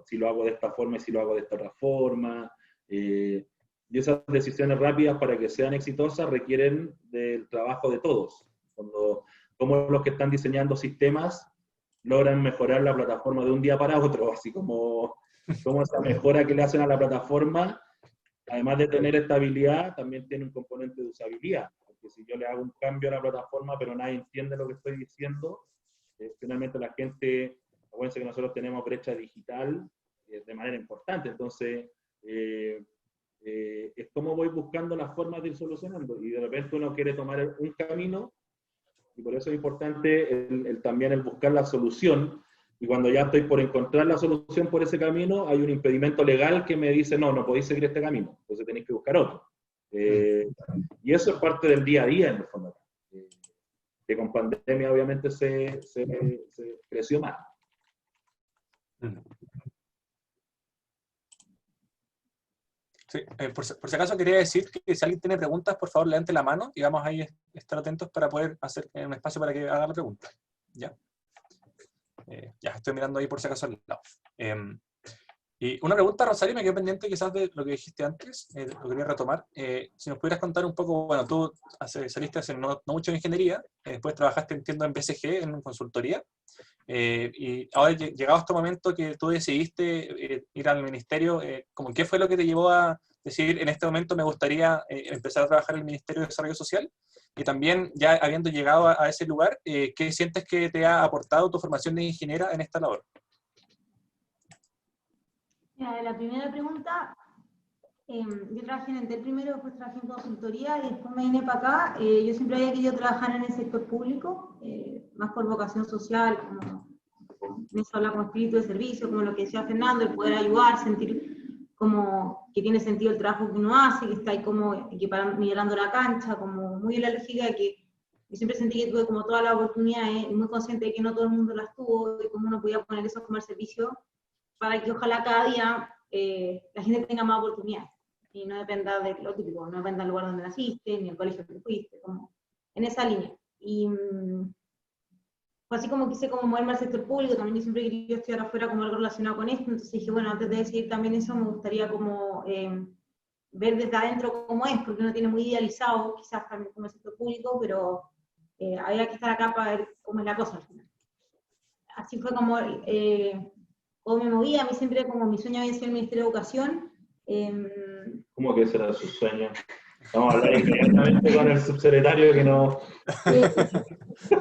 si lo hago de esta forma y si lo hago de esta otra forma. Y esas decisiones rápidas, para que sean exitosas, requieren del trabajo de todos. Como los que están diseñando sistemas logran mejorar la plataforma de un día para otro, así como esa mejora que le hacen a la plataforma, además de tener estabilidad, también tiene un componente de usabilidad. Porque si yo le hago un cambio a la plataforma, pero nadie entiende lo que estoy diciendo, finalmente la gente, acuérdense que nosotros tenemos brecha digital de manera importante, entonces es como voy buscando las formas de ir solucionando, y de repente uno quiere tomar un camino, y por eso es importante también el buscar la solución, y cuando ya estoy por encontrar la solución por ese camino, hay un impedimento legal que me dice, no podéis seguir este camino, entonces tenéis que buscar otro. Y eso es parte del día a día, en el fondo. Que con pandemia obviamente se creció más. Sí, por si acaso quería decir que si alguien tiene preguntas, por favor levante la mano y vamos ahí a estar atentos para poder hacer un espacio para que haga la pregunta. Ya, ya estoy mirando ahí por si acaso al lado. Y una pregunta, Rosario, me quedó pendiente quizás de lo que dijiste antes, lo quería retomar. Si nos pudieras contar un poco, bueno, tú saliste hace no mucho de ingeniería, después trabajaste, entiendo, en BCG, en consultoría, y ahora llegado a este momento que tú decidiste ir al ministerio, ¿cómo qué fue lo que te llevó a decir, en este momento me gustaría empezar a trabajar en el Ministerio de Desarrollo Social? Y también, ya habiendo llegado a ese lugar, ¿qué sientes que te ha aportado tu formación de ingeniera en esta labor? Mira, la primera pregunta, yo trabajé en Entel primero, después trabajé en consultoría y después me vine para acá. Yo siempre había querido trabajar en el sector público, más por vocación social, como eso habla como espíritu de servicio, como lo que decía Fernando, el poder ayudar, sentir como que tiene sentido el trabajo que uno hace, que está ahí como migrando la cancha, como muy en la lógica de que yo siempre sentí que tuve como todas las oportunidades, y muy consciente de que no todo el mundo las tuvo, y cómo uno podía poner eso como al servicio para que ojalá cada día la gente tenga más oportunidades y no dependa de lo típico, no dependa del lugar donde naciste, ni el colegio que fuiste, como en esa línea. Y fue así como quise como moverme al sector público, también yo siempre quería estudiar afuera como algo relacionado con esto, entonces dije, bueno, antes de decidir también eso, me gustaría como ver desde adentro cómo es, porque uno tiene muy idealizado quizás también como el sector público, pero había que estar acá para ver cómo es la cosa al final. Así fue como me movía, a mí siempre como mi sueño había sido el Ministerio de Educación. ¿Cómo que ese era su sueño? Vamos a hablar inmediatamente con el subsecretario que no...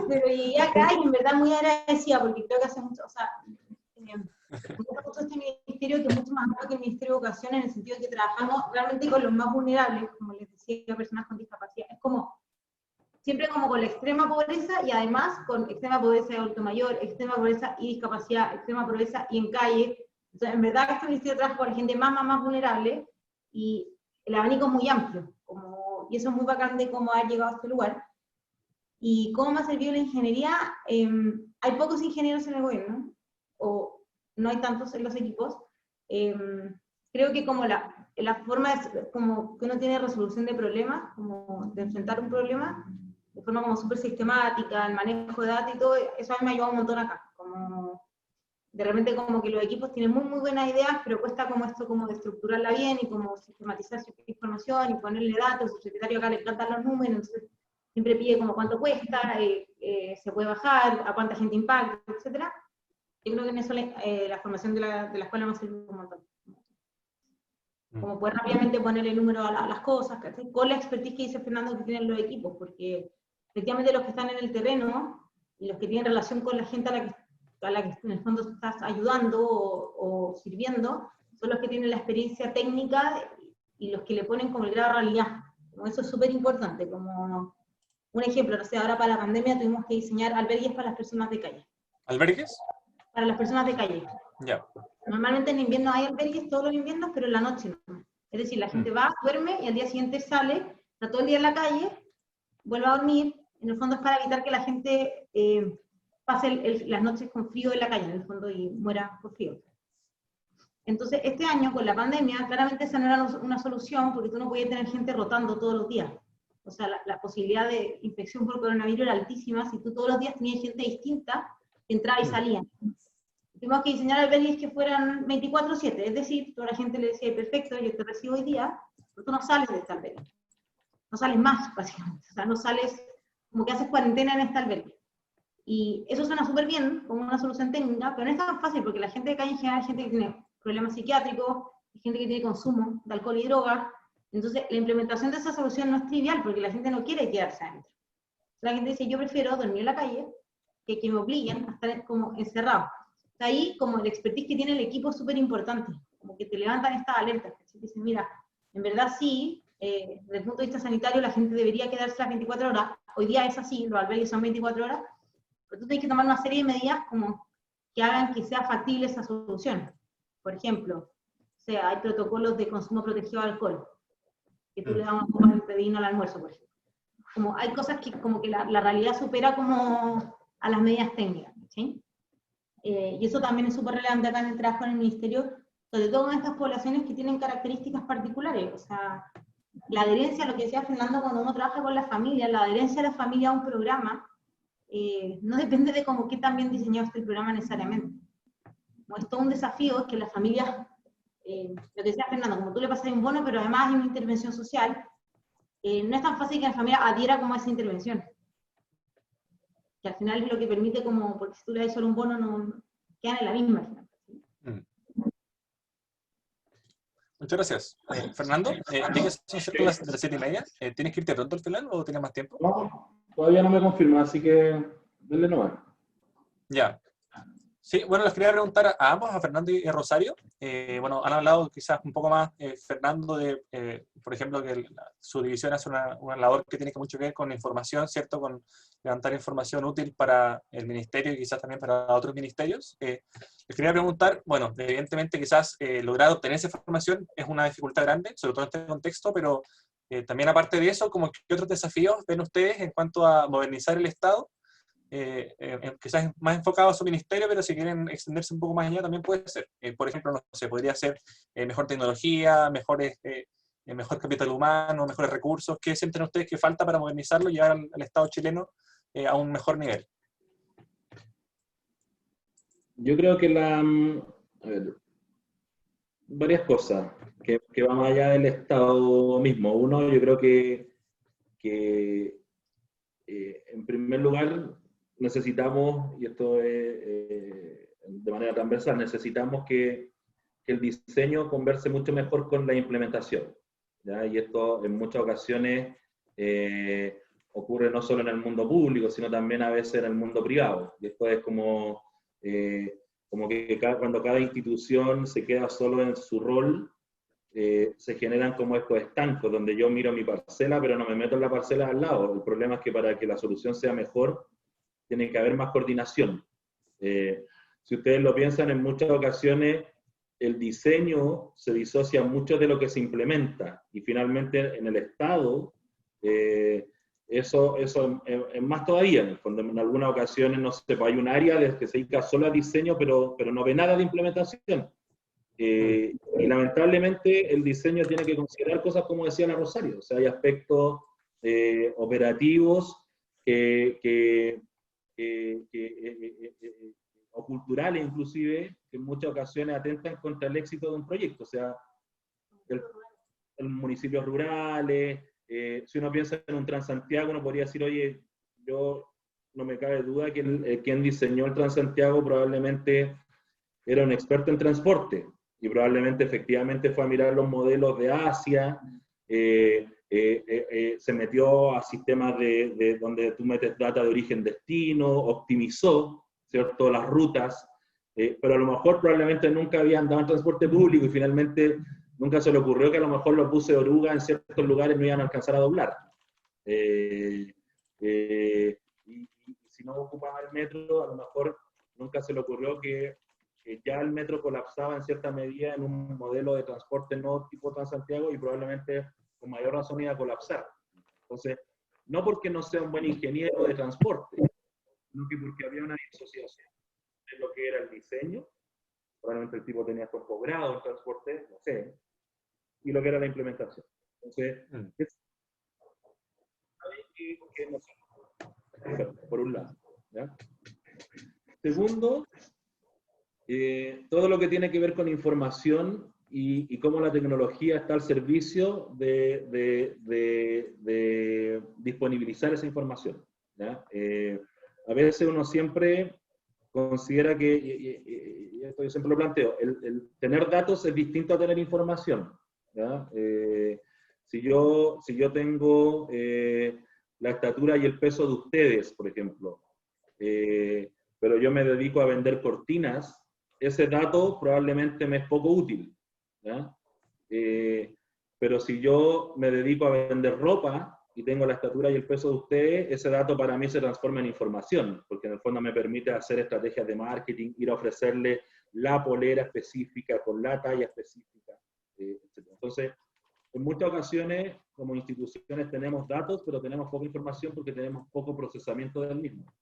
Pero llegué acá y en verdad muy agradecida, porque creo que hace mucho, o sea, me gusta este ministerio que es mucho más amplio que el Ministerio de Educación, en el sentido de que trabajamos realmente con los más vulnerables, como les decía, personas con discapacidad. Es como, siempre como con la extrema pobreza y además con extrema pobreza de adulto mayor, extrema pobreza y discapacidad, extrema pobreza y en calle. Entonces, en verdad que este ministerio trabaja con la gente más vulnerable y el abanico es muy amplio, y eso es muy bacán de cómo haber llegado a este lugar. ¿Y cómo me ha servido la ingeniería? Hay pocos ingenieros en el gobierno, o no hay tantos en los equipos. Creo que como la forma es como que uno tiene resolución de problemas, como de enfrentar un problema, de forma como súper sistemática, el manejo de datos y todo, eso a mí me ha ayudado un montón acá. Como de repente como que los equipos tienen muy buenas ideas, pero cuesta como esto como de estructurarla bien y como sistematizar su información y ponerle datos. Su secretario acá le encantan los números, entonces siempre pide como cuánto cuesta, se puede bajar, a cuánta gente impacta, etc. Yo creo que en eso la formación de la escuela me ha servido un montón. Como poder rápidamente ponerle número a las cosas, ¿cachai? Con la expertise que dice Fernando que tienen los equipos, porque efectivamente los que están en el terreno y los que tienen relación con la gente a la que en el fondo estás ayudando o sirviendo, son los que tienen la experiencia técnica y los que le ponen como el grado de realidad. Como eso es súper importante, como un ejemplo, no sé, ahora para la pandemia tuvimos que diseñar albergues para las personas de calle. ¿Albergues? Para las personas de calle. Ya. Normalmente en invierno hay albergues todos los inviernos, pero en la noche no. Es decir, la gente va, duerme y al día siguiente sale, está todo el día en la calle, vuelve a dormir. En el fondo es para evitar que la gente pase las noches con frío en la calle, en el fondo, y muera por frío. Entonces, este año, con la pandemia, claramente esa no era una solución, porque tú no podías tener gente rotando todos los días. O sea, la posibilidad de infección por coronavirus era altísima si tú todos los días tenías gente distinta que entraba y salía. Tuvimos que diseñar albergues que fueran 24/7, es decir, toda la gente le decía, perfecto, yo te recibo hoy día, pero tú no sales de este albergue. No sales más, básicamente. O sea, no sales, como que haces cuarentena en este albergue. Y eso suena súper bien, como una solución técnica, pero no es tan fácil, porque la gente de calle en general es gente que tiene problemas psiquiátricos, gente que tiene consumo de alcohol y drogas. Entonces, la implementación de esa solución no es trivial, porque la gente no quiere quedarse adentro. La gente dice, yo prefiero dormir en la calle, que me obliguen a estar como encerrado. Ahí, como el expertise que tiene el equipo es súper importante, como que te levantan estas alertas, que dicen, mira, en verdad sí, desde el punto de vista sanitario la gente debería quedarse las 24 horas, hoy día es así, los albergues son 24 horas, pero tú tienes que tomar una serie de medidas como que hagan que sea factible esa solución. Por ejemplo, o sea, hay protocolos de consumo protegido de alcohol, que tú le das una copa de vino al almuerzo, por ejemplo. Como hay cosas que como que la realidad supera como a las medidas técnicas, ¿sí? Y eso también es súper relevante acá en el trabajo en el ministerio, sobre todo en estas poblaciones que tienen características particulares. O sea, la adherencia, lo que decía Fernando, cuando uno trabaja con la familia, la adherencia de la familia a un programa no depende de cómo qué tan bien diseñado esté el programa necesariamente. Como es todo un desafío, es que las familias, lo que decía Fernando, como tú le pasas un bono, pero además hay una intervención social, no es tan fácil que la familia adhiera como a esa intervención. Que al final es lo que permite como, porque si tú le das solo un bono, no quedan en la misma. Al final. Muchas gracias. Fernando, ya que son cerca de las 7:30, ¿tienes que irte pronto al final o tienes más tiempo? No, todavía no me confirma, así que denle nomás. Ya. Sí, bueno, les quería preguntar a ambos, a Fernando y a Rosario. Bueno, han hablado quizás un poco más, Fernando, de, por ejemplo, que su división hace una labor que tiene mucho que ver con la información, ¿cierto? Con levantar información útil para el ministerio y quizás también para otros ministerios. Les quería preguntar, bueno, evidentemente quizás lograr obtener esa información es una dificultad grande, sobre todo en este contexto, pero también aparte de eso, como ¿qué otros desafíos ven ustedes en cuanto a modernizar el Estado? Quizás más enfocado a su ministerio, pero si quieren extenderse un poco más allá también puede ser. Por ejemplo, no sé, podría ser mejor tecnología, mejor capital humano, mejores recursos. ¿Qué sienten ustedes que falta para modernizarlo y llevar al Estado chileno a un mejor nivel? Yo creo que a ver, varias cosas que van más allá del Estado mismo. Uno, yo creo que en primer lugar necesitamos, y esto es de manera transversal, necesitamos que el diseño converse mucho mejor con la implementación, ¿ya? Y esto en muchas ocasiones ocurre no solo en el mundo público, sino también a veces en el mundo privado. Y esto es como que cuando cada institución se queda solo en su rol, se generan como estos estancos, donde yo miro mi parcela, pero no me meto en la parcela al lado. El problema es que para que la solución sea mejor, tiene que haber más coordinación. Si ustedes lo piensan, en muchas ocasiones el diseño se disocia mucho de lo que se implementa, y finalmente en el Estado eso es más todavía. En el fondo, en algunas ocasiones, no sé, hay un área que se dedica solo a diseño, pero no ve nada de implementación. Y lamentablemente el diseño tiene que considerar cosas como decía la Rosario, o sea, hay aspectos operativos o culturales inclusive, que en muchas ocasiones atentan contra el éxito de un proyecto, o sea, el municipios rurales, si uno piensa en un Transantiago, uno podría decir, oye, yo no me cabe duda que quien diseñó el Transantiago probablemente era un experto en transporte, y probablemente efectivamente fue a mirar los modelos de Asia, se metió a sistemas de donde tú metes data de origen-destino, optimizó, ¿cierto?, las rutas, pero a lo mejor probablemente nunca había andado en transporte público y finalmente nunca se le ocurrió que a lo mejor los buses de oruga en ciertos lugares no iban a alcanzar a doblar. Y si no ocupaba el metro, a lo mejor nunca se le ocurrió que ya el metro colapsaba en cierta medida en un modelo de transporte no tipo Transantiago, y probablemente con mayor razón iba a colapsar. Entonces, no porque no sea un buen ingeniero de transporte, sino que porque había una disociación de lo que era el diseño, probablemente el tipo tenía estos posgrados en transporte, no sé, y lo que era la implementación. Entonces, por un lado, ¿ya? Segundo, todo lo que tiene que ver con información y cómo la tecnología está al servicio de disponibilizar esa información, ¿ya? A veces uno siempre considera que, y esto yo siempre lo planteo, el tener datos es distinto a tener información, ¿ya? Si yo tengo la estatura y el peso de ustedes, por ejemplo, pero yo me dedico a vender cortinas, ese dato probablemente me es poco útil, ¿ya? Pero si yo me dedico a vender ropa y tengo la estatura y el peso de ustedes, ese dato para mí se transforma en información, porque en el fondo me permite hacer estrategias de marketing, ir a ofrecerle la polera específica, con la talla específica, etc. Entonces, en muchas ocasiones, como instituciones tenemos datos, pero tenemos poca información porque tenemos poco procesamiento del mismo.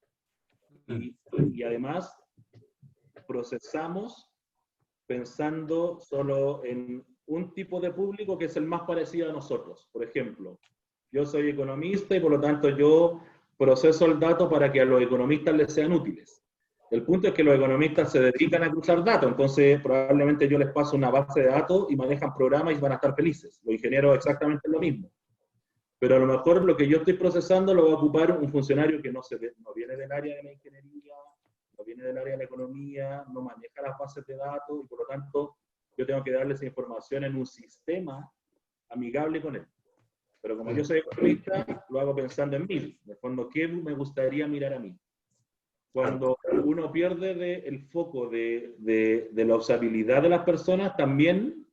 Y además, procesamos pensando solo en un tipo de público que es el más parecido a nosotros. Por ejemplo, yo soy economista y por lo tanto yo proceso el dato para que a los economistas les sean útiles. El punto es que los economistas se dedican a cruzar datos, entonces probablemente yo les paso una base de datos y manejan programas y van a estar felices. Los ingenieros exactamente lo mismo. Pero a lo mejor lo que yo estoy procesando lo va a ocupar un funcionario que no viene del área de la ingeniería, no viene del área de la economía, no maneja las bases de datos y por lo tanto yo tengo que darle esa información en un sistema amigable con él. Pero como yo soy economista, lo hago pensando en mí. En el fondo, ¿qué me gustaría mirar a mí? Cuando uno pierde el foco de la usabilidad de las personas, también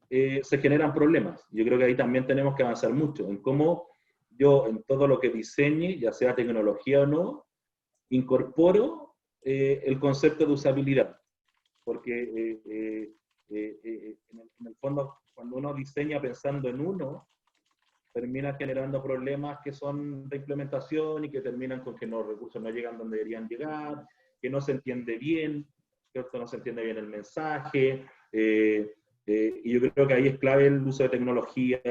se generan problemas. Yo creo que ahí también tenemos que avanzar mucho en cómo yo, en todo lo que diseñe, ya sea tecnología o no, incorporo el concepto de usabilidad. Porque en el fondo, cuando uno diseña pensando en uno, termina generando problemas que son de implementación y que terminan con que los recursos no llegan donde deberían llegar, que no se entiende bien, ¿cierto? No se entiende bien el mensaje, y yo creo que ahí es clave el uso de tecnología,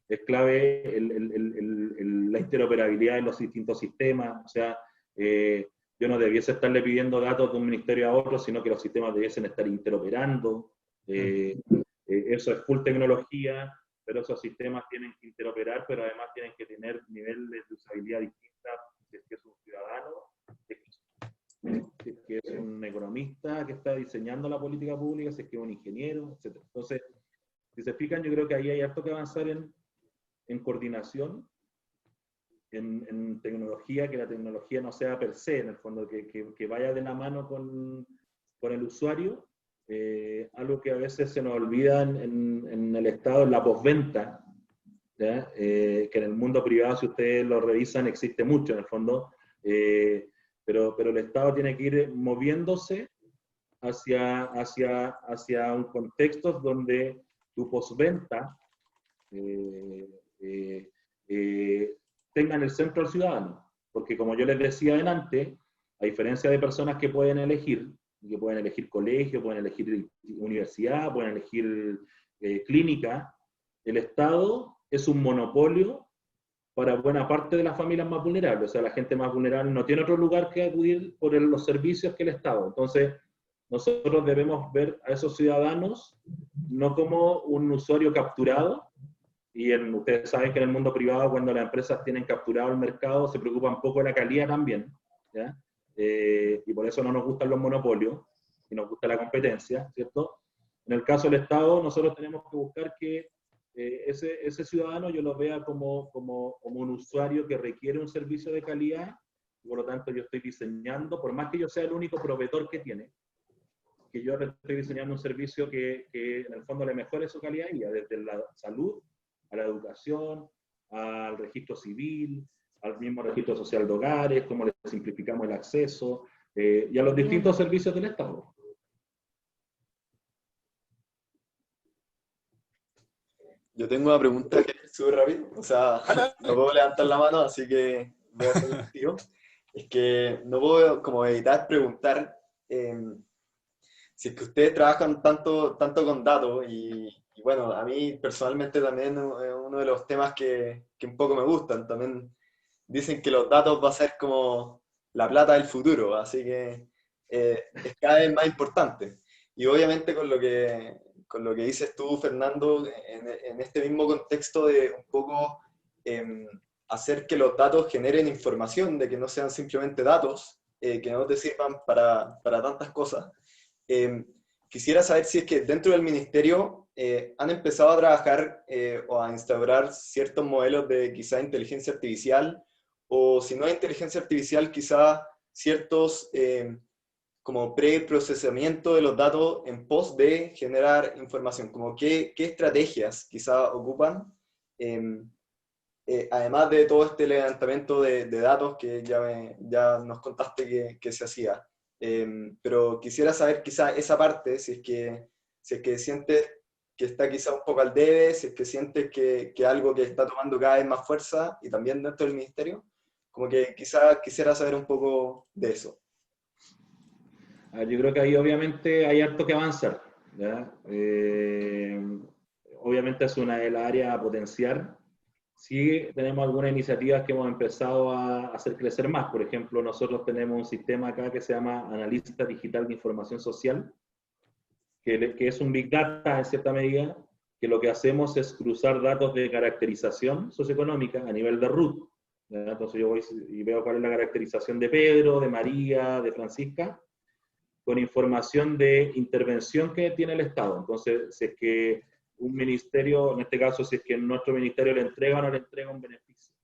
es clave la interoperabilidad de los distintos sistemas, o sea, yo no debiese estarle pidiendo datos de un ministerio a otro, sino que los sistemas debiesen estar interoperando, eso es full tecnología, pero esos sistemas tienen que interoperar, pero además tienen que tener niveles de usabilidad distintas, si es que es un ciudadano, si es que es un economista que está diseñando la política pública, si es que es un ingeniero, etc. Entonces, si se fijan, yo creo que ahí hay harto que avanzar en coordinación, en tecnología, que la tecnología no sea per se, en el fondo, que vaya de la mano con el usuario, algo que a veces se nos olvida en el Estado, en la postventa, que en el mundo privado, si ustedes lo revisan, existe mucho en el fondo, pero el Estado tiene que ir moviéndose hacia un contexto donde tu postventa tenga en el centro al ciudadano, porque como yo les decía antes, a diferencia de personas que pueden elegir colegio, pueden elegir universidad, pueden elegir clínica, el Estado es un monopolio para buena parte de las familias más vulnerables. O sea, la gente más vulnerable no tiene otro lugar que acudir por los servicios que el Estado. Entonces, nosotros debemos ver a esos ciudadanos no como un usuario capturado, y ustedes saben que en el mundo privado, cuando las empresas tienen capturado el mercado, se preocupan un poco de la calidad también, ¿ya? Y por eso no nos gustan los monopolios, y nos gusta la competencia, ¿cierto? En el caso del Estado, nosotros tenemos que buscar que ese ciudadano yo lo vea como un usuario que requiere un servicio de calidad, y por lo tanto yo estoy diseñando, por más que yo sea el único proveedor que tiene, que yo estoy diseñando un servicio que en el fondo le mejore su calidad, y desde la salud, a la educación, al registro civil, al mismo registro social de hogares, cómo le simplificamos el acceso, y a los distintos servicios del Estado. Yo tengo una pregunta que es súper rápida, o sea, no puedo levantar la mano, así que voy a hacer un tiro. Es que no puedo como evitar preguntar si es que ustedes trabajan tanto con datos, y bueno, a mí personalmente también es uno de los temas que un poco me gustan. También dicen que los datos va a ser como la plata del futuro, así que es cada vez más importante. Y obviamente con lo que dices tú, Fernando, en este mismo contexto de un poco hacer que los datos generen información, de que no sean simplemente datos, que no te sirvan para tantas cosas. Quisiera saber si es que dentro del ministerio han empezado a trabajar o a instaurar ciertos modelos de quizá inteligencia artificial, o si no hay inteligencia artificial, quizá ciertos como preprocesamiento de los datos en pos de generar información, como qué estrategias quizá ocupan, además de todo este levantamiento de datos que ya nos contaste que se hacía. Pero quisiera saber quizá esa parte, si es que sientes que está quizá un poco al debe, si es que sientes que algo que está tomando cada vez más fuerza, y también dentro del ministerio, como que quizá quisiera saber un poco de eso. Yo creo que ahí obviamente hay harto que avanzar. ¿ya? Obviamente es una de las áreas a potenciar. Sí tenemos algunas iniciativas que hemos empezado a hacer crecer más. Por ejemplo, nosotros tenemos un sistema acá que se llama Analista Digital de Información Social, que es un Big Data en cierta medida, que lo que hacemos es cruzar datos de caracterización socioeconómica a nivel de RUT. ¿Ya? Entonces yo voy y veo cuál es la caracterización de Pedro, de María, de Francisca, con información de intervención que tiene el Estado. Entonces, si es que un ministerio, en este caso, si es que nuestro ministerio le entrega o no le entrega un beneficio.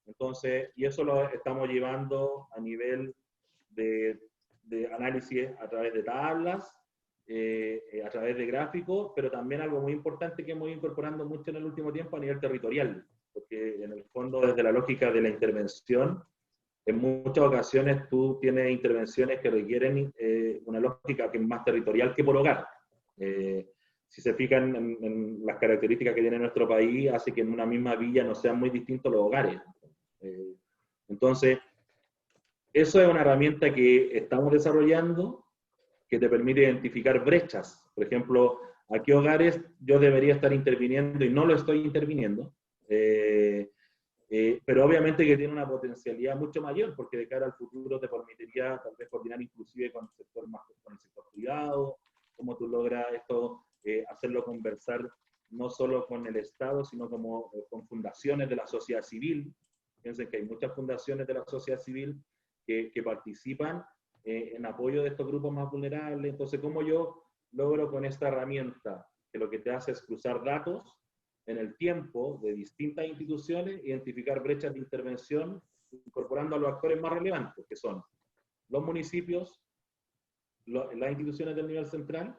Entonces, y eso lo estamos llevando a nivel de análisis a través de tablas, a través de gráficos, pero también algo muy importante que hemos ido incorporando mucho en el último tiempo a nivel territorial, porque en el fondo, desde la lógica de la intervención, en muchas ocasiones tú tienes intervenciones que requieren una lógica que es más territorial que por hogar. Si se fijan en las características que tiene nuestro país, hace que en una misma villa no sean muy distintos los hogares. Entonces, eso es una herramienta que estamos desarrollando que te permite identificar brechas. Por ejemplo, a qué hogares yo debería estar interviniendo y no lo estoy interviniendo. Pero obviamente que tiene una potencialidad mucho mayor, porque de cara al futuro te permitiría tal vez coordinar inclusive con el sector, con el sector privado, cómo tú logras esto, hacerlo conversar no solo con el Estado, sino como con fundaciones de la sociedad civil. Piensen que hay muchas fundaciones de la sociedad civil que participan en apoyo de estos grupos más vulnerables. Entonces, ¿cómo yo logro con esta herramienta, que lo que te hace es cruzar datos en el tiempo de distintas instituciones, identificar brechas de intervención, incorporando a los actores más relevantes, que son los municipios, las instituciones del nivel central,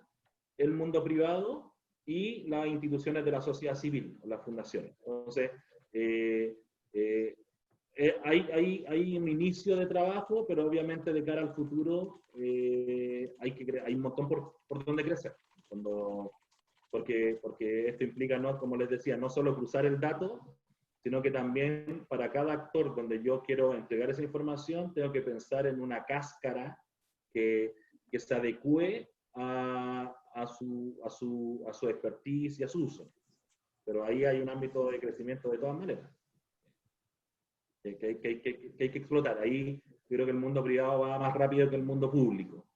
el mundo privado y las instituciones de la sociedad civil, las fundaciones? Entonces, hay un inicio de trabajo, pero obviamente de cara al futuro hay un montón por donde crecer. Porque esto implica, ¿no?, como les decía, no solo cruzar el dato, sino que también para cada actor donde yo quiero entregar esa información, tengo que pensar en una cáscara que se adecue a su expertise y a su uso. Pero ahí hay un ámbito de crecimiento de todas maneras, que hay que explotar. Ahí creo que el mundo privado va más rápido que el mundo público.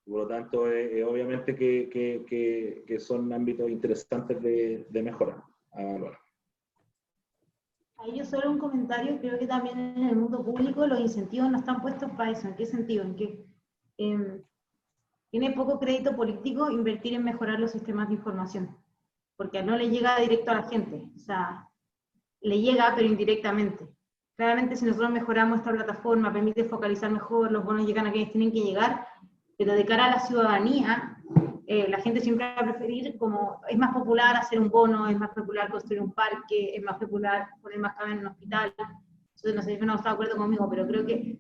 Por lo tanto, obviamente que son ámbitos interesantes de mejora a valorar. Ahí yo solo un comentario, creo que también en el mundo público los incentivos no están puestos para eso. ¿En qué sentido? En que tiene poco crédito político invertir en mejorar los sistemas de información, porque no le llega directo a la gente, o sea, le llega pero indirectamente. Claramente si nosotros mejoramos esta plataforma, permite focalizar mejor, los bonos llegan a quienes tienen que llegar, pero de cara a la ciudadanía, la gente siempre va a preferir, como es más popular hacer un bono, es más popular construir un parque, es más popular poner más camas en un hospital. Entonces, no sé si no está de acuerdo conmigo, pero creo que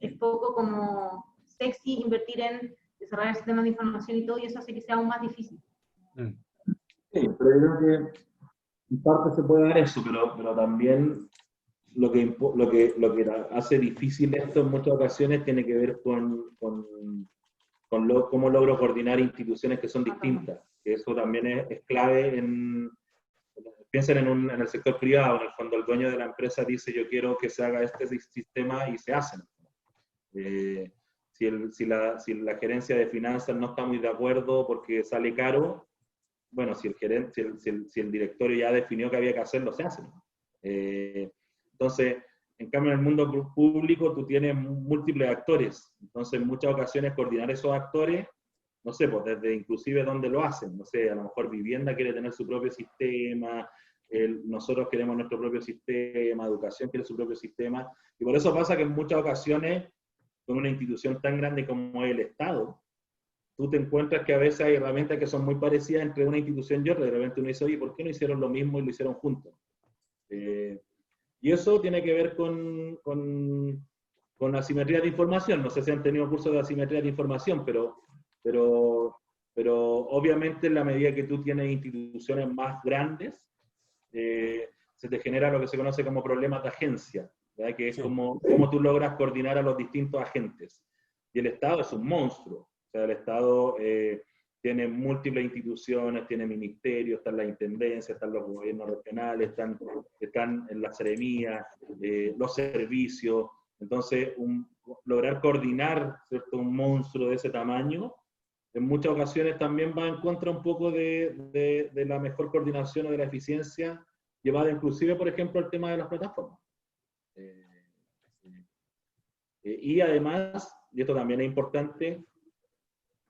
es poco como sexy invertir en desarrollar sistemas de información y todo, y eso hace que sea aún más difícil. Sí, pero yo creo que en parte se puede dar eso, pero también lo que hace difícil esto en muchas ocasiones tiene que ver con cómo logro coordinar instituciones que son distintas, que eso también es clave piensen en el sector privado, en el fondo el dueño de la empresa dice yo quiero que se haga este sistema y se hacen. Si la gerencia de finanzas no está muy de acuerdo porque sale caro, bueno, si el directorio ya definió que había que hacerlo, se hace. Entonces, en cambio, en el mundo público tú tienes múltiples actores. Entonces, en muchas ocasiones coordinar esos actores, no sé, pues desde inclusive dónde lo hacen. No sé, a lo mejor vivienda quiere tener su propio sistema, nosotros queremos nuestro propio sistema, educación quiere su propio sistema. Y por eso pasa que en muchas ocasiones, con una institución tan grande como el Estado, tú te encuentras que a veces hay herramientas que son muy parecidas entre una institución y otra. De repente uno dice, oye, ¿por qué no hicieron lo mismo y lo hicieron juntos? Y eso tiene que ver con asimetría de información. No sé si han tenido cursos de asimetría de información, pero obviamente en la medida que tú tienes instituciones más grandes, se te genera lo que se conoce como problemas de agencia, ¿verdad? Que es como cómo tú logras coordinar a los distintos agentes. Y el Estado es un monstruo. O sea, el Estado tiene múltiples instituciones, tiene ministerios, están las intendencias, están los gobiernos regionales, están en la seremía, los servicios. Entonces, lograr coordinar, ¿cierto?, un monstruo de ese tamaño, en muchas ocasiones también va en contra un poco de la mejor coordinación o de la eficiencia, llevada inclusive, por ejemplo, al tema de las plataformas. Y además, y esto también es importante,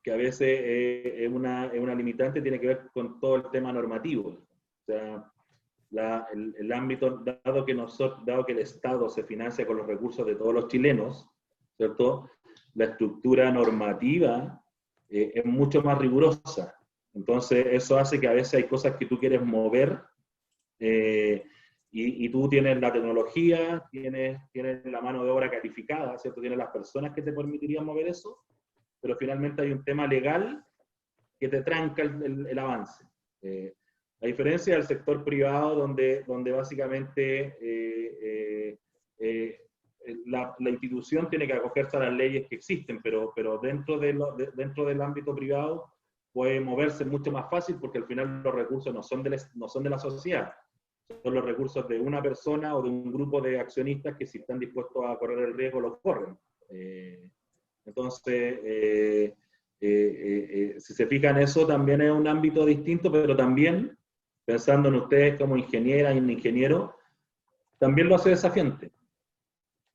que a veces es una limitante, tiene que ver con todo el tema normativo. O sea, el ámbito, dado que el Estado se financia con los recursos de todos los chilenos, ¿cierto?, la estructura normativa es mucho más rigurosa. Entonces, eso hace que a veces hay cosas que tú quieres mover, y tú tienes la tecnología, tienes la mano de obra calificada, ¿cierto?, tienes las personas que te permitirían mover eso, pero finalmente hay un tema legal que te tranca el avance. A diferencia del sector privado, donde básicamente la institución tiene que acogerse a las leyes que existen, pero dentro del ámbito privado puede moverse mucho más fácil, porque al final los recursos no son de la sociedad, son los recursos de una persona o de un grupo de accionistas que, si están dispuestos a correr el riesgo, los corren. Entonces, si se fijan, eso también es un ámbito distinto, pero también, pensando en ustedes como ingeniera y ingeniero, también lo hace desafiante,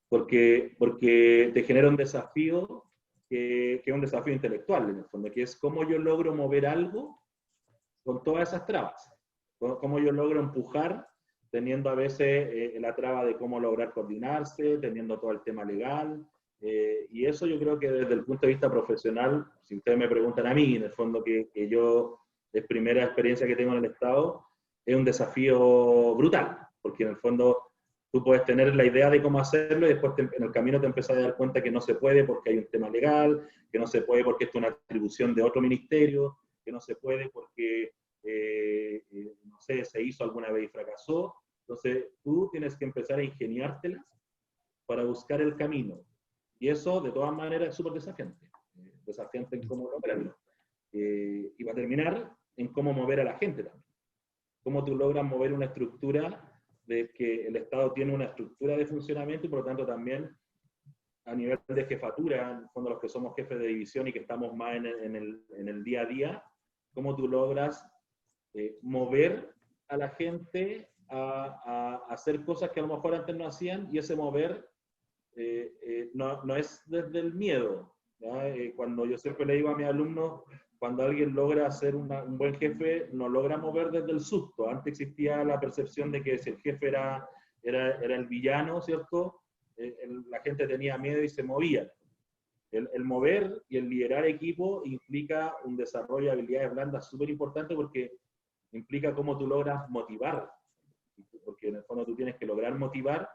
porque te genera un desafío que es un desafío intelectual, en el fondo, que es cómo yo logro mover algo con todas esas trabas, cómo yo logro empujar, teniendo a veces la traba de cómo lograr coordinarse, teniendo todo el tema legal. Y eso yo creo que desde el punto de vista profesional, si ustedes me preguntan a mí, en el fondo que yo, es primera experiencia que tengo en el Estado, es un desafío brutal, porque en el fondo tú puedes tener la idea de cómo hacerlo y después en el camino te empiezas a dar cuenta que no se puede porque hay un tema legal, que no se puede porque esto es una atribución de otro ministerio, que no se puede porque, no sé, se hizo alguna vez y fracasó. Entonces tú tienes que empezar a ingeniártelas para buscar el camino. Y eso, de todas maneras, es súper desafiante. Desafiante en cómo lograrlo. Y va a terminar en cómo mover a la gente también. Cómo tú logras mover una estructura, de que el Estado tiene una estructura de funcionamiento y por lo tanto también a nivel de jefatura, en el fondo los que somos jefes de división y que estamos más en el día a día, cómo tú logras mover a la gente a hacer cosas que a lo mejor antes no hacían, y ese mover no es desde el miedo. Cuando yo siempre le digo a mis alumnos, cuando alguien logra ser un buen jefe, no logra mover desde el susto. Antes existía la percepción de que si el jefe era el villano, ¿cierto? La gente tenía miedo y se movía. El mover y el liderar equipo implica un desarrollo de habilidades blandas súper importante, porque implica cómo tú logras motivar. Porque en el fondo tú tienes que lograr motivar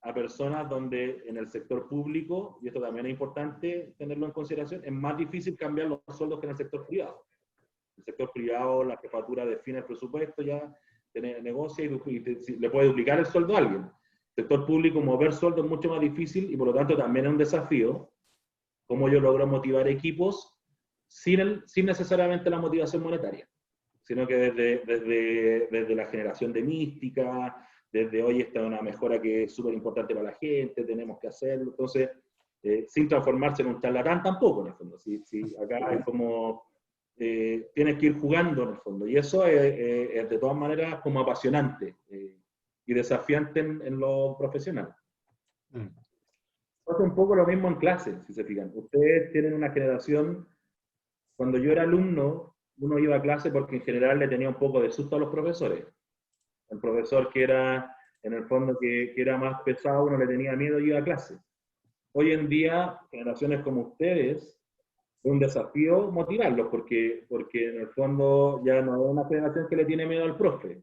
a personas donde en el sector público, y esto también es importante tenerlo en consideración, es más difícil cambiar los sueldos que en el sector privado. En el sector privado la jefatura define el presupuesto, ya negocia y le puede duplicar el sueldo a alguien. En el sector público mover sueldo es mucho más difícil y por lo tanto también es un desafío cómo yo logro motivar equipos sin necesariamente la motivación monetaria, sino que desde la generación de mística, desde hoy esta es una mejora que es súper importante para la gente, tenemos que hacerlo. Entonces, sin transformarse en un charlatán tampoco, en el fondo. Si acá es como, tienes que ir jugando, en el fondo. Y eso es de todas maneras como apasionante y desafiante en lo profesional. Pasa un poco lo mismo en clase, si se fijan. Ustedes tienen una generación, cuando yo era alumno, uno iba a clase porque en general le tenía un poco de susto a los profesores. El profesor que era, en el fondo, que era más pesado, uno le tenía miedo y iba a clase. Hoy en día, generaciones como ustedes, es un desafío motivarlos, porque en el fondo ya no es una generación que le tiene miedo al profe.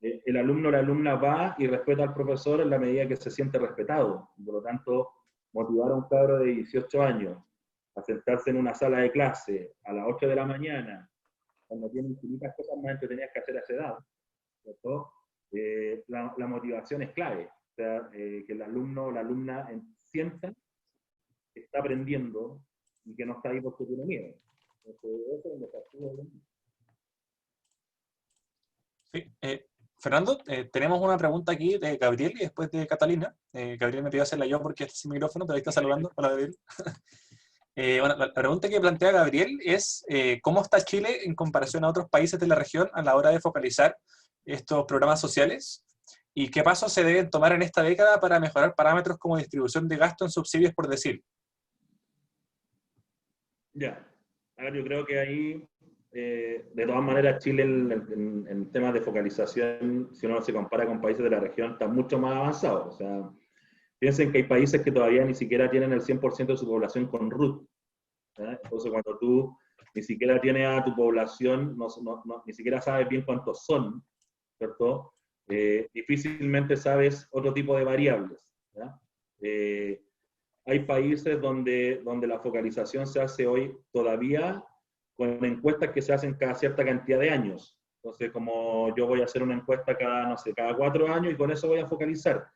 El alumno o la alumna va y respeta al profesor en la medida que se siente respetado. Por lo tanto, motivar a un cabro de 18 años a sentarse en una sala de clase a las 8 de la mañana, cuando tiene infinitas cosas más entretenidas que hacer a esa edad, ¿cierto? La motivación es clave. O sea, que el alumno o la alumna sienta que está aprendiendo, y que no está ahí porque tiene miedo. Entonces, eso es un desafío hoy en día. Sí, Fernando, tenemos una pregunta aquí de Gabriel y después de Catalina. Gabriel me pidió hacerla yo porque está sin micrófono, pero ahí está saludando. Hola, Gabriel. Bueno, la pregunta que plantea Gabriel es ¿cómo está Chile en comparación a otros países de la región a la hora de focalizar estos programas sociales? ¿Y qué pasos se deben tomar en esta década para mejorar parámetros como distribución de gasto en subsidios, por decir? Ya, a ver, yo creo que ahí, de todas maneras, Chile en temas de focalización, si uno se compara con países de la región, está mucho más avanzado. O sea, piensen que hay países que todavía ni siquiera tienen el 100% de su población con RUT. Entonces, cuando tú ni siquiera tienes a tu población, ni siquiera sabes bien cuántos son, ¿cierto? Difícilmente sabes otro tipo de variables. ¿Ya? Hay países donde la focalización se hace hoy todavía con encuestas que se hacen cada cierta cantidad de años. Entonces, como yo voy a hacer una encuesta cada, no sé, cada 4 años y con eso voy a focalizar.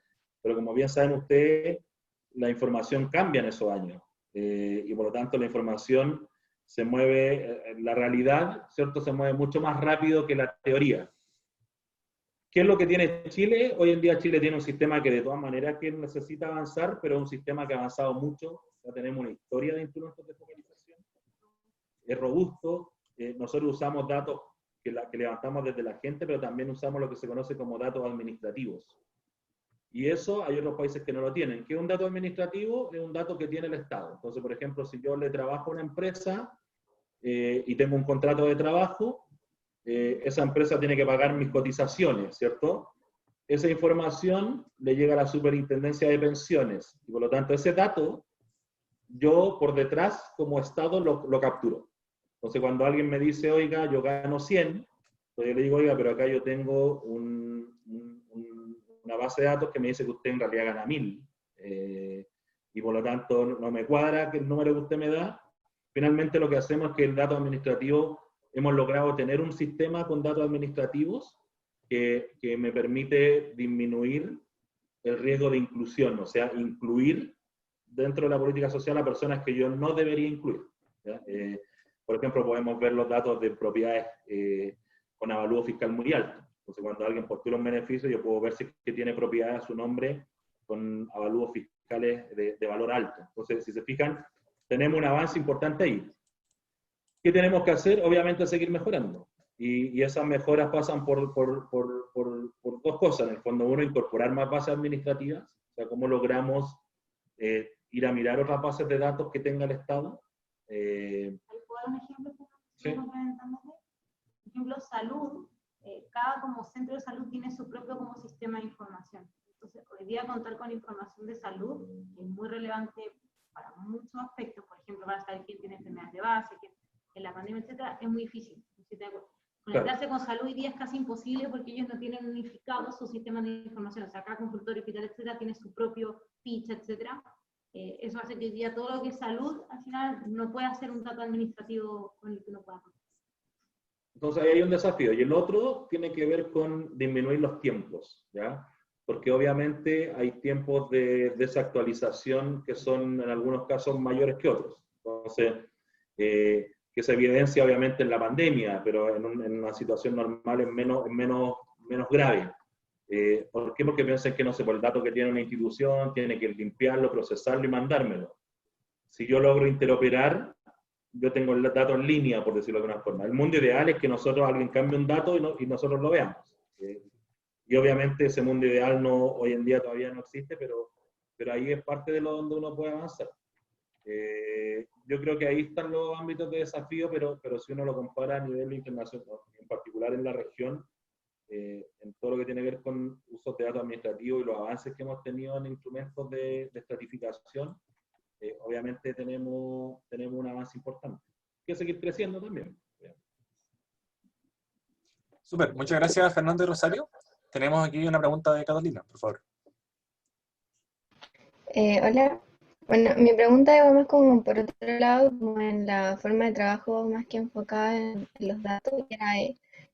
Pero como bien saben ustedes, la información cambia en esos años. Y por lo tanto la información se mueve, la realidad, ¿cierto? Se mueve mucho más rápido que la teoría. ¿Qué es lo que tiene Chile? Hoy en día Chile tiene un sistema que de todas maneras que necesita avanzar, pero es un sistema que ha avanzado mucho. Ya tenemos una historia de instrumentos de focalización. Es robusto. Nosotros usamos datos que levantamos desde la gente, pero también usamos lo que se conoce como datos administrativos. Y eso hay otros países que no lo tienen. ¿Qué es un dato administrativo? Es un dato que tiene el Estado. Entonces, por ejemplo, si yo le trabajo a una empresa y tengo un contrato de trabajo, esa empresa tiene que pagar mis cotizaciones, ¿cierto? Esa información le llega a la Superintendencia de Pensiones y por lo tanto ese dato yo por detrás como Estado lo capturo. Entonces cuando alguien me dice, oiga, yo gano 100, pues yo le digo, oiga, pero acá yo tengo una base de datos que me dice que usted en realidad gana 1000 y por lo tanto no me cuadra que el número que usted me da. Finalmente lo que hacemos es que el dato administrativo hemos logrado tener un sistema con datos administrativos que me permite disminuir el riesgo de inclusión, o sea, incluir dentro de la política social a personas que yo no debería incluir. Por ejemplo, podemos ver los datos de propiedades con avalúo fiscal muy alto. Entonces, cuando alguien postula un beneficio, yo puedo ver si que tiene propiedad a su nombre con avalúos fiscales de valor alto. Entonces, si se fijan, tenemos un avance importante ahí. ¿Qué tenemos que hacer? Obviamente seguir mejorando. Y esas mejoras pasan por dos cosas. En el fondo, uno, incorporar más bases administrativas, o sea, cómo logramos ir a mirar otras bases de datos que tenga el Estado. ¿Puedo dar un ejemplo? Sí. Por ejemplo, salud, cada como centro de salud tiene su propio como sistema de información. Entonces, hoy día contar con información de salud es muy relevante para muchos aspectos, por ejemplo, para saber quién tiene enfermedades de base, quién en la pandemia, etcétera, es muy difícil. Conectarse con salud hoy día es casi imposible porque ellos no tienen unificado su sistema de información. O sea, cada consultorio, hospital, etcétera, tiene su propio pitch, etcétera. Eso hace que hoy día todo lo que es salud, al final, no puede hacer un dato administrativo con el que uno pueda. Entonces ahí hay un desafío. Y el otro tiene que ver con disminuir los tiempos, ¿ya? Porque obviamente hay tiempos de desactualización que son en algunos casos mayores que otros. Entonces, que se evidencia obviamente en la pandemia, pero en una situación normal es menos grave. ¿Por qué? Porque piensan que, no sé, por el dato que tiene una institución, tiene que limpiarlo, procesarlo y mandármelo. Si yo logro interoperar, yo tengo el dato en línea, por decirlo de alguna forma. El mundo ideal es que alguien cambie un dato y nosotros lo veamos. Y obviamente ese mundo ideal hoy en día todavía no existe, pero ahí es parte de lo donde uno puede avanzar. Yo creo que ahí están los ámbitos de desafío, pero si uno lo compara a nivel internacional, en particular en la región, en todo lo que tiene que ver con usos de datos administrativos y los avances que hemos tenido en instrumentos de estratificación, obviamente tenemos un avance importante. Hay que seguir creciendo también. Súper, muchas gracias Fernando y Rosario. Tenemos aquí una pregunta de Catalina, por favor. Hola. Bueno, mi pregunta va más como por otro lado, como en la forma de trabajo más que enfocada en los datos,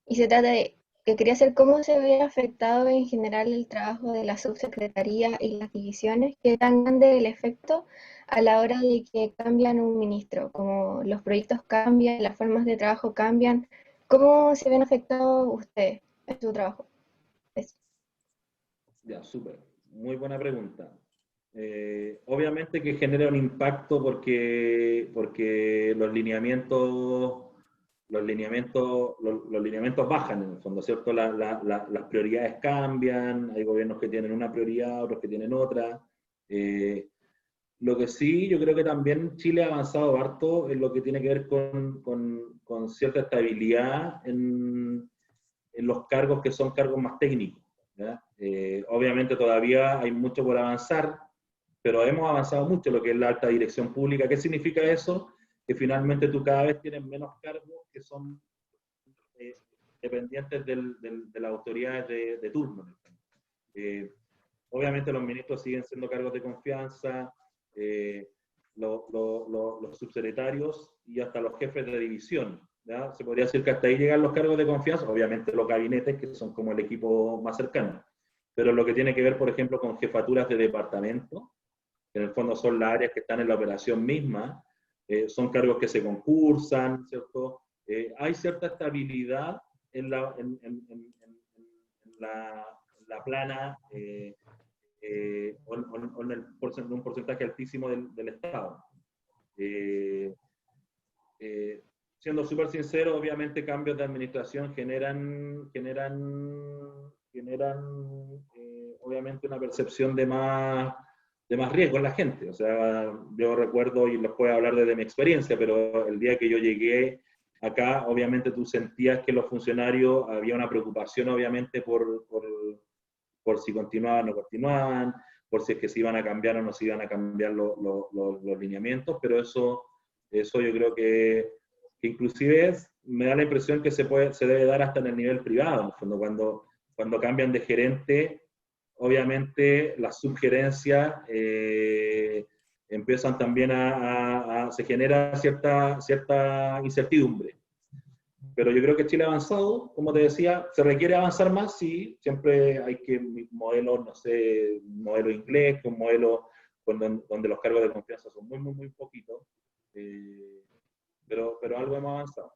y se trata de que quería saber cómo se ve afectado en general el trabajo de la subsecretaría y las divisiones, qué tan grande es el efecto a la hora de que cambian un ministro, como los proyectos cambian, las formas de trabajo cambian, ¿cómo se ven afectados ustedes en su trabajo? Eso. Ya, súper. Muy buena pregunta. Obviamente que genera un impacto porque los lineamientos bajan en el fondo, ¿cierto? Las prioridades cambian, hay gobiernos que tienen una prioridad, otros que tienen otra. Lo que sí, yo creo que también Chile ha avanzado harto en lo que tiene que ver con cierta estabilidad en los cargos que son cargos más técnicos, ¿ya? Obviamente todavía hay mucho por avanzar, pero hemos avanzado mucho en lo que es la alta dirección pública. ¿Qué significa eso? Que finalmente tú cada vez tienes menos cargos que son dependientes de las autoridades de turno. Obviamente los ministros siguen siendo cargos de confianza, los subsecretarios y hasta los jefes de división, ¿ya? Se podría decir que hasta ahí llegan los cargos de confianza, obviamente los gabinetes, que son como el equipo más cercano. Pero lo que tiene que ver, por ejemplo, con jefaturas de departamento, que en el fondo son las áreas que están en la operación misma, son cargos que se concursan, ¿cierto? Hay cierta estabilidad en la plana o en un porcentaje altísimo del Estado. Siendo súper sincero, obviamente cambios de administración generan obviamente una percepción de más riesgo en la gente. O sea, yo recuerdo, y les puedo hablar desde mi experiencia, pero el día que yo llegué acá, obviamente tú sentías que los funcionarios, había una preocupación obviamente por si continuaban o no continuaban, por si es que se iban a cambiar o no se iban a cambiar los lineamientos, pero eso yo creo que inclusive me da la impresión que se debe dar hasta en el nivel privado, en el fondo, cuando cambian de gerente, obviamente las subgerencias empiezan también se genera cierta incertidumbre. Pero yo creo que Chile ha avanzado, como te decía, se requiere avanzar más, sí, siempre hay que modelos, no sé, un modelo inglés, un modelo donde los cargos de confianza son muy, muy, muy poquitos, pero algo hemos avanzado.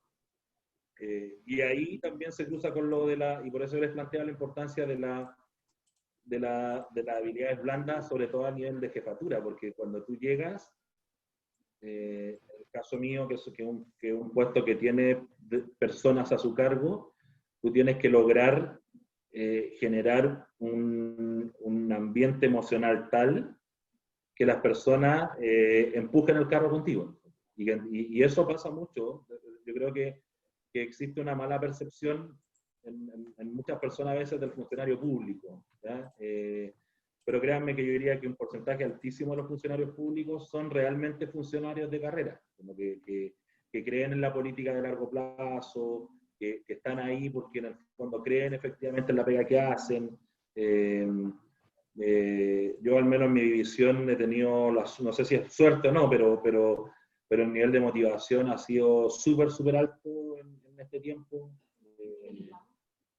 Y ahí también se cruza con lo y por eso les planteaba la importancia de las habilidades blandas, sobre todo a nivel de jefatura, porque cuando tú llegas, en el caso mío, que es un puesto que tiene personas a su cargo, tú tienes que lograr generar un ambiente emocional tal que las personas empujen el carro contigo. Y eso pasa mucho. Yo creo que existe una mala percepción en muchas personas a veces del funcionario público, ¿ya? Pero créanme que yo diría que un porcentaje altísimo de los funcionarios públicos son realmente funcionarios de carrera, como que creen en la política de largo plazo, que están ahí porque en el fondo creen efectivamente en la pega que hacen. Yo al menos en mi división he tenido, no sé si es suerte o no, pero el nivel de motivación ha sido súper, súper alto en este tiempo.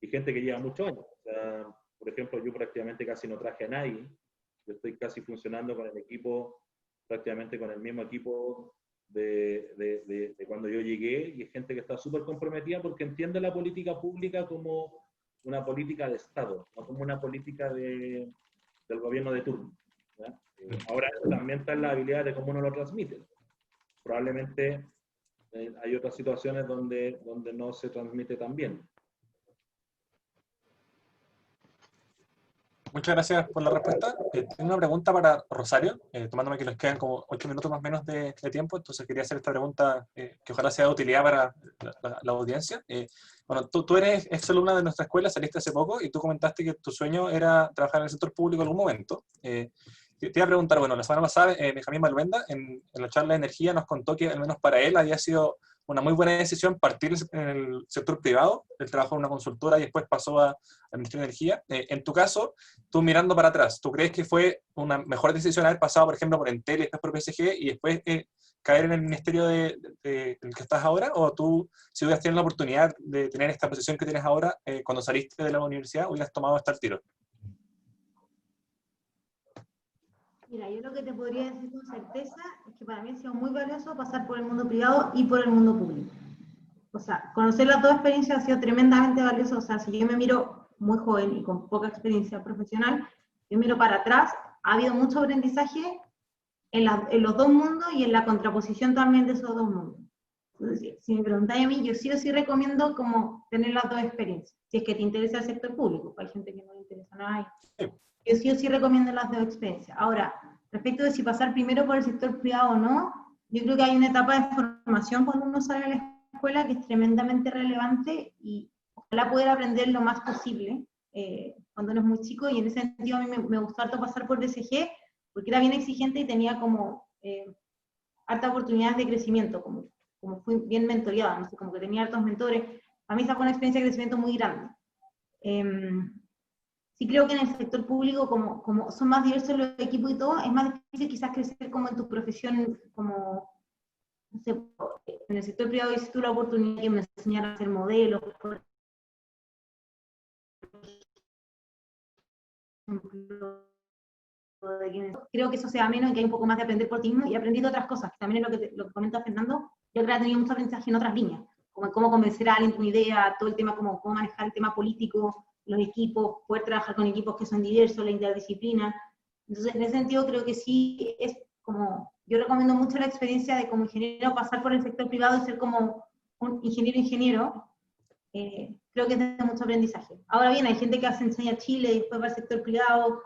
Y gente que lleva muchos años. O sea, por ejemplo, yo prácticamente casi no traje a nadie. Yo estoy casi funcionando con el equipo, prácticamente con el mismo equipo de cuando yo llegué, y es gente que está súper comprometida porque entiende la política pública como una política de Estado, no como una política del gobierno de turno, ¿ya? Ahora también está en la habilidad de cómo uno lo transmite. Probablemente hay otras situaciones donde no se transmite tan bien. Muchas gracias por la respuesta. Tengo una pregunta para Rosario, tomándome que nos quedan como 8 minutos más o menos de tiempo, entonces quería hacer esta pregunta que ojalá sea de utilidad para la audiencia. Bueno, tú eres exalumna de nuestra escuela, saliste hace poco y tú comentaste que tu sueño era trabajar en el sector público en algún momento. Te iba a preguntar, bueno, la semana pasada Benjamín Balbenda en la charla de energía nos contó que al menos para él había sido una muy buena decisión partir en el sector privado. Él trabajó en una consultora y después pasó al Ministerio de Energía. En tu caso, tú mirando para atrás, ¿tú crees que fue una mejor decisión haber pasado, por ejemplo, por Entel y después por PSG y después caer en el ministerio en el que estás ahora? ¿O tú, si hubieras tenido la oportunidad de tener esta posición que tienes ahora, cuando saliste de la universidad, hubieras tomado hasta el tiro? Mira, yo lo que te podría decir con certeza es que para mí ha sido muy valioso pasar por el mundo privado y por el mundo público. O sea, conocer las dos experiencias ha sido tremendamente valioso. O sea, si yo me miro muy joven y con poca experiencia profesional, yo miro para atrás, ha habido mucho aprendizaje en los dos mundos y en la contraposición también de esos dos mundos. Entonces, si me preguntáis a mí, yo sí o sí recomiendo como tener las dos experiencias, si es que te interesa el sector público, hay gente que no le interesa nada. Yo sí o sí recomiendo las dos experiencias. Ahora, respecto de si pasar primero por el sector privado o no, yo creo que hay una etapa de formación cuando uno sale de la escuela que es tremendamente relevante y ojalá poder aprender lo más posible cuando uno es muy chico, y en ese sentido a mí me gustó harto pasar por DSG porque era bien exigente y tenía como harta oportunidades de crecimiento, como fui bien mentoreada, no sé, como que tenía hartos mentores. A mí esa fue una experiencia de crecimiento muy grande. Sí creo que en el sector público, como son más diversos los equipos y todo, es más difícil quizás crecer como en tu profesión, como, no sé, en el sector privado hice tú la oportunidad de me enseñar a hacer modelos, por ejemplo, creo que eso sea menos y que hay un poco más de aprender por ti mismo, y aprendí de otras cosas, que también es lo que comenta Fernando. Yo creo que he tenido mucho aprendizaje en otras líneas, como cómo convencer a alguien de una idea, todo el tema, cómo manejar el tema político, los equipos, poder trabajar con equipos que son diversos, la interdisciplina. Entonces, en ese sentido, creo que sí es como, yo recomiendo mucho la experiencia de como ingeniero pasar por el sector privado y ser como un ingeniero, creo que es de mucho aprendizaje. Ahora bien, hay gente que enseña Chile y después va al sector privado,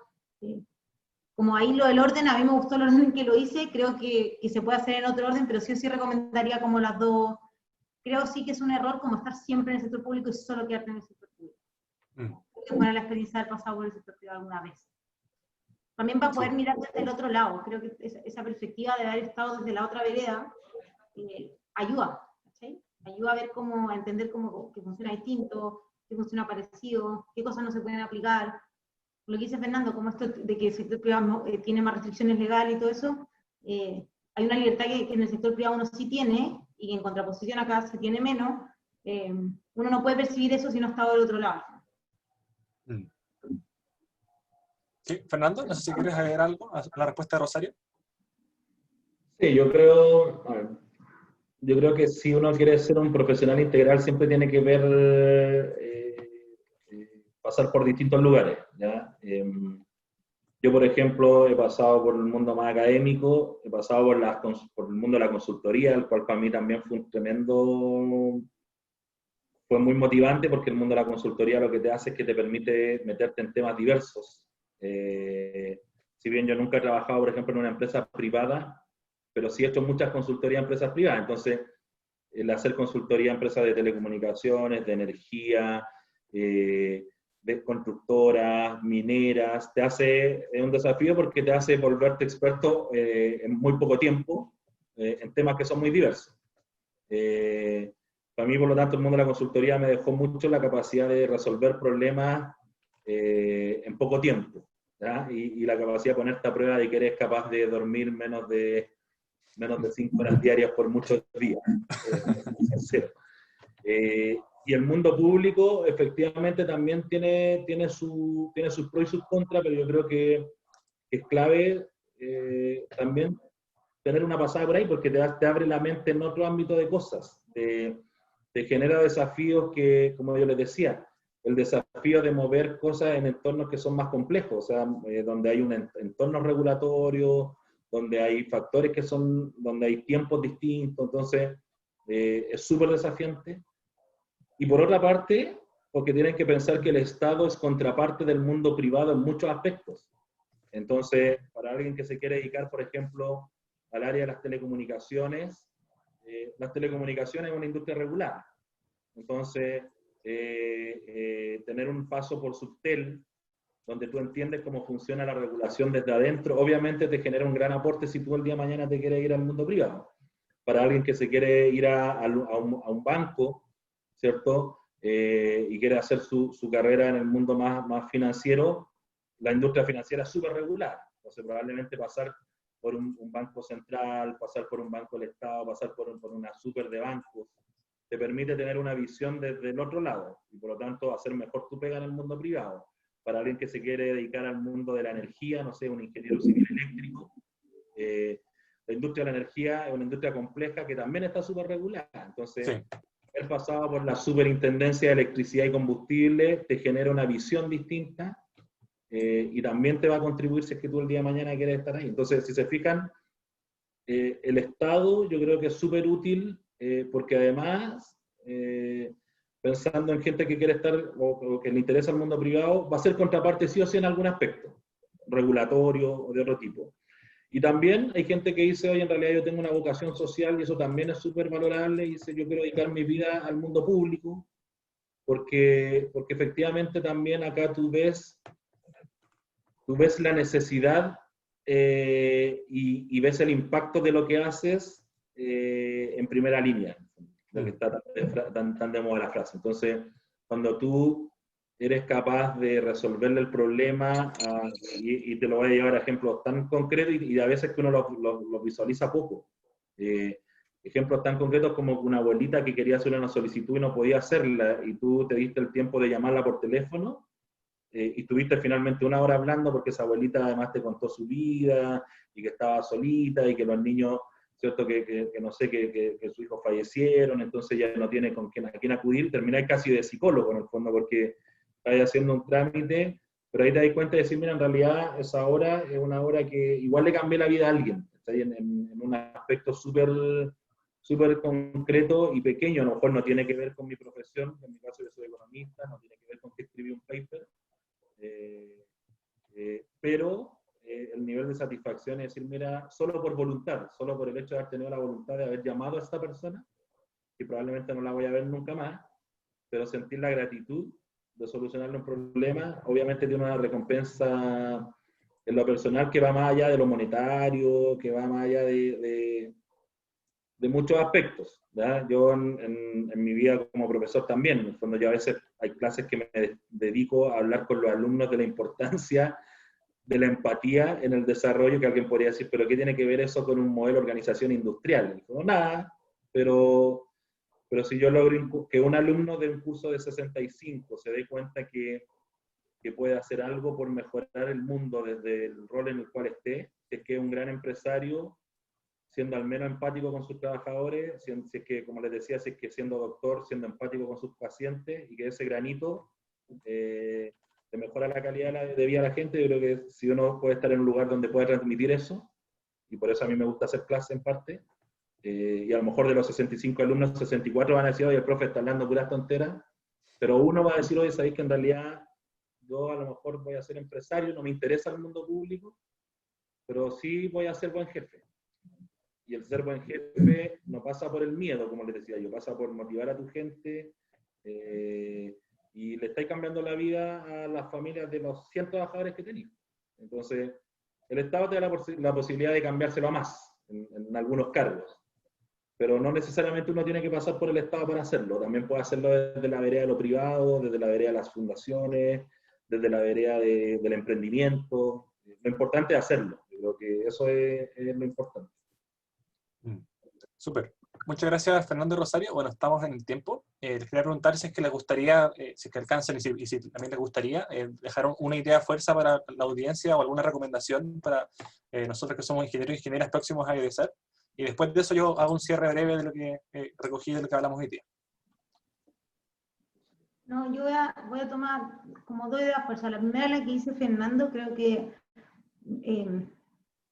como ahí lo del orden, a mí me gustó el orden en que lo hice, creo que se puede hacer en otro orden, pero sí o sí recomendaría como las dos. Creo sí que es un error como estar siempre en el sector público y solo quedarte en el sector público. Creo que buena la experiencia de haber pasado por el sector privado alguna vez. También para poder mirar desde el otro lado, creo que esa perspectiva de haber estado desde la otra vereda ayuda, ¿sí? Ayuda a ver cómo, a entender cómo que funciona distinto, qué funciona parecido, qué cosas no se pueden aplicar. Lo que dice Fernando, como esto de que el sector privado tiene más restricciones legales y todo eso, hay una libertad que en el sector privado uno sí tiene, y en contraposición acá se tiene menos. Uno no puede percibir eso si no está del otro lado. Sí, Fernando, no sé si quieres agregar algo a la respuesta de Rosario. Sí, yo creo que si uno quiere ser un profesional integral siempre tiene que ver, pasar por distintos lugares, ¿ya? Yo, por ejemplo, he pasado por el mundo más académico, he pasado por el mundo de la consultoría, el cual para mí también fue muy motivante, porque el mundo de la consultoría lo que te hace es que te permite meterte en temas diversos. Si bien yo nunca he trabajado, por ejemplo, en una empresa privada, pero sí he hecho muchas consultorías a empresas privadas. Entonces, el hacer consultoría a empresas de telecomunicaciones, de energía, de constructoras, mineras, es un desafío porque te hace volverte experto en muy poco tiempo en temas que son muy diversos. Para mí, por lo tanto, el mundo de la consultoría me dejó mucho la capacidad de resolver problemas en poco tiempo, ¿ya? Y la capacidad de ponerte a prueba de que eres capaz de dormir menos de 5 horas diarias por muchos días. Y el mundo público efectivamente también tiene sus pros y sus contras, pero yo creo que es clave también tener una pasada por ahí, porque te abre la mente en otro ámbito de cosas, te genera desafíos que, como yo les decía, el desafío de mover cosas en entornos que son más complejos, o sea, donde hay un entorno regulatorio, donde hay factores donde hay tiempos distintos, entonces es súper desafiante. Y por otra parte, porque tienen que pensar que el Estado es contraparte del mundo privado en muchos aspectos. Entonces, para alguien que se quiere dedicar, por ejemplo, al área de las telecomunicaciones es una industria regulada. Entonces, tener un paso por Subtel, donde tú entiendes cómo funciona la regulación desde adentro, obviamente te genera un gran aporte si tú el día de mañana te quieres ir al mundo privado. Para alguien que se quiere ir a un banco, ¿cierto? Y quiere hacer su carrera en el mundo más financiero, la industria financiera es súper regular. Entonces, probablemente pasar por un banco central, pasar por un banco del Estado, pasar por una super de bancos, te permite tener una visión desde el otro lado, y por lo tanto hacer mejor tu pega en el mundo privado. Para alguien que se quiere dedicar al mundo de la energía, no sé, un ingeniero civil eléctrico, la industria de la energía es una industria compleja que también está súper regulada. Entonces, Sí. haber pasado por la superintendencia de electricidad y combustible te genera una visión distinta, y también te va a contribuir si es que tú el día de mañana quieres estar ahí. Entonces, si se fijan, el Estado yo creo que es súper útil, porque además, pensando en gente que quiere estar o que le interesa el mundo privado, va a ser contraparte sí o sí en algún aspecto, regulatorio o de otro tipo. Y también hay gente que dice, oye, en realidad yo tengo una vocación social y eso también es súper valorable, y dice, yo quiero dedicar mi vida al mundo público, porque efectivamente también acá tú ves la necesidad, y ves el impacto de lo que haces, en primera línea, lo que está tan de moda la frase. Entonces, cuando tú eres capaz de resolverle el problema, y te lo voy a llevar a ejemplos tan concretos, y a veces que uno los visualiza poco. Ejemplos tan concretos como una abuelita que quería hacer una solicitud y no podía hacerla, y tú te diste el tiempo de llamarla por teléfono, y estuviste finalmente una hora hablando porque esa abuelita además te contó su vida, y que estaba solita, y que los niños, ¿cierto? Que no sé, que sus hijos fallecieron, entonces ya no tiene a quién acudir, termináis casi de psicólogo en el fondo, porque estáis haciendo un trámite, pero ahí te das cuenta de decir, mira, en realidad esa hora es una hora que igual le cambié la vida a alguien, está ahí en un aspecto súper concreto y pequeño. A lo mejor no tiene que ver con mi profesión, en mi caso yo soy economista, no tiene que ver con que escribí un paper, pero el nivel de satisfacción es decir, mira, solo por voluntad, solo por el hecho de haber tenido la voluntad de haber llamado a esta persona, que probablemente no la voy a ver nunca más, pero sentir la gratitud de solucionarle un problema, obviamente tiene una recompensa en lo personal que va más allá de lo monetario, que va más allá de muchos aspectos, ¿verdad? Yo en mi vida como profesor también, en el fondo yo a veces hay clases que me dedico a hablar con los alumnos de la importancia de la empatía en el desarrollo, que alguien podría decir, pero ¿qué tiene que ver eso con un modelo de organización industrial? Y digo, nada, pero si yo logro que un alumno de un curso de 65 se dé cuenta que puede hacer algo por mejorar el mundo desde el rol en el cual esté, es que es un gran empresario, siendo al menos empático con sus trabajadores, si es que, como les decía, si es que siendo doctor, siendo empático con sus pacientes, y que ese granito te mejora la calidad de vida de la gente. Yo creo que si uno puede estar en un lugar donde pueda transmitir eso, y por eso a mí me gusta hacer clase en parte, y a lo mejor de los 65 alumnos, 64 van a decir, oye, el profe está hablando puras tonteras, pero uno va a decir, oye, sabéis que en realidad yo a lo mejor voy a ser empresario, no me interesa el mundo público, pero sí voy a ser buen jefe. Y el ser buen jefe no pasa por el miedo, como les decía yo, pasa por motivar a tu gente, y le estáis cambiando la vida a las familias de los 100 trabajadores que tenéis. Entonces, el Estado te da la posibilidad de cambiárselo a más, en algunos cargos. Pero no necesariamente uno tiene que pasar por el Estado para hacerlo. También puede hacerlo desde la vereda de lo privado, desde la vereda de las fundaciones, desde la vereda del emprendimiento. Lo importante es hacerlo. Yo creo que eso es lo importante. Súper. Muchas gracias, Fernando y Rosario. Bueno, estamos en el tiempo. Les quería preguntar si es que les gustaría, si es que alcanzan y si también les gustaría, dejar una idea fuerza para la audiencia o alguna recomendación para nosotros que somos ingenieros y ingenieras próximos a egresar. Y después de eso yo hago un cierre breve de lo que recogí de lo que hablamos hoy día. No, yo voy a tomar como dos ideas fuerza. La primera, la que dice Fernando, creo que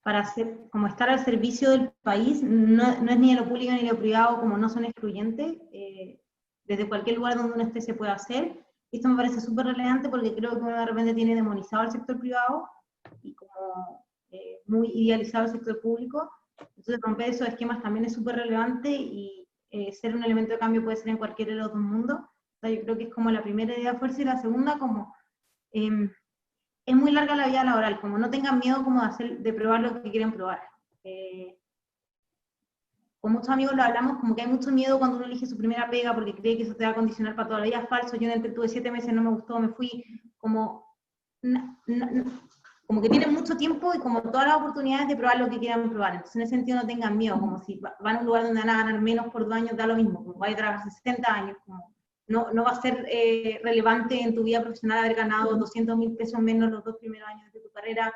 para como estar al servicio del país, no es ni de lo público ni de lo privado, como no son excluyentes, desde cualquier lugar donde uno esté se puede hacer. Esto me parece súper relevante porque creo que uno de repente tiene demonizado el sector privado y como muy idealizado el sector público. Entonces romper esos esquemas también es súper relevante, y ser un elemento de cambio puede ser en cualquier otro mundo. O sea, yo creo que es como la primera idea fuerza, y la segunda como es muy larga la vida laboral, como no tengan miedo como de probar lo que quieren probar. Con muchos amigos lo hablamos, como que hay mucho miedo cuando uno elige su primera pega porque cree que eso te va a condicionar para toda la vida. Es falso. Yo tuve 7 meses, no me gustó, me fui, como como que tienen mucho tiempo y como todas las oportunidades de probar lo que quieran probar. Entonces, en ese sentido, no tengan miedo, como si van a un lugar donde van a ganar menos por 2 años, da lo mismo, como vaya a trabajar 60 años, como no va a ser relevante en tu vida profesional haber ganado 200.000 pesos menos los 2 primeros años de tu carrera,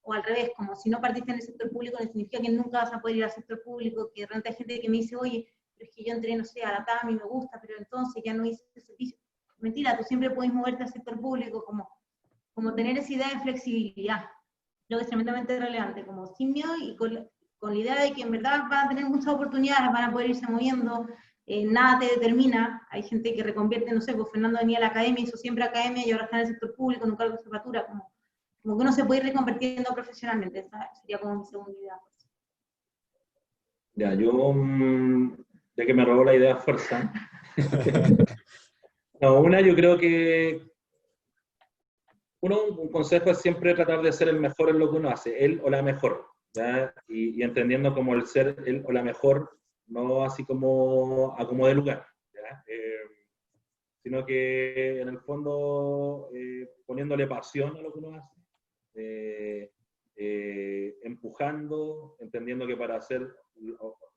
o al revés, como si no partiste en el sector público, no significa que nunca vas a poder ir al sector público, que de repente hay gente que me dice, oye, pero es que yo entré, no sé, a la TAM y me gusta, pero entonces ya no hice ese servicio. Mentira, tú siempre puedes moverte al sector público, como tener esa idea de flexibilidad, lo que es tremendamente relevante, como sin miedo y con la idea de que en verdad van a tener muchas oportunidades, van a poder irse moviendo, nada te determina. Hay gente que reconvierte, no sé, pues Fernando venía a la academia, hizo siempre academia y ahora está en el sector público, nunca algo de jefatura, como que uno se puede ir reconvirtiendo profesionalmente. Esa sería como mi segunda idea. Ya, yo, ya que me robó la idea fuerza, no, una, yo creo que un consejo es siempre tratar de ser el mejor en lo que uno hace, él o la mejor, ¿ya? Y entendiendo como el ser él o la mejor, no así como a como de lugar, ¿ya? Sino que en el fondo poniéndole pasión a lo que uno hace, empujando, entendiendo que para ser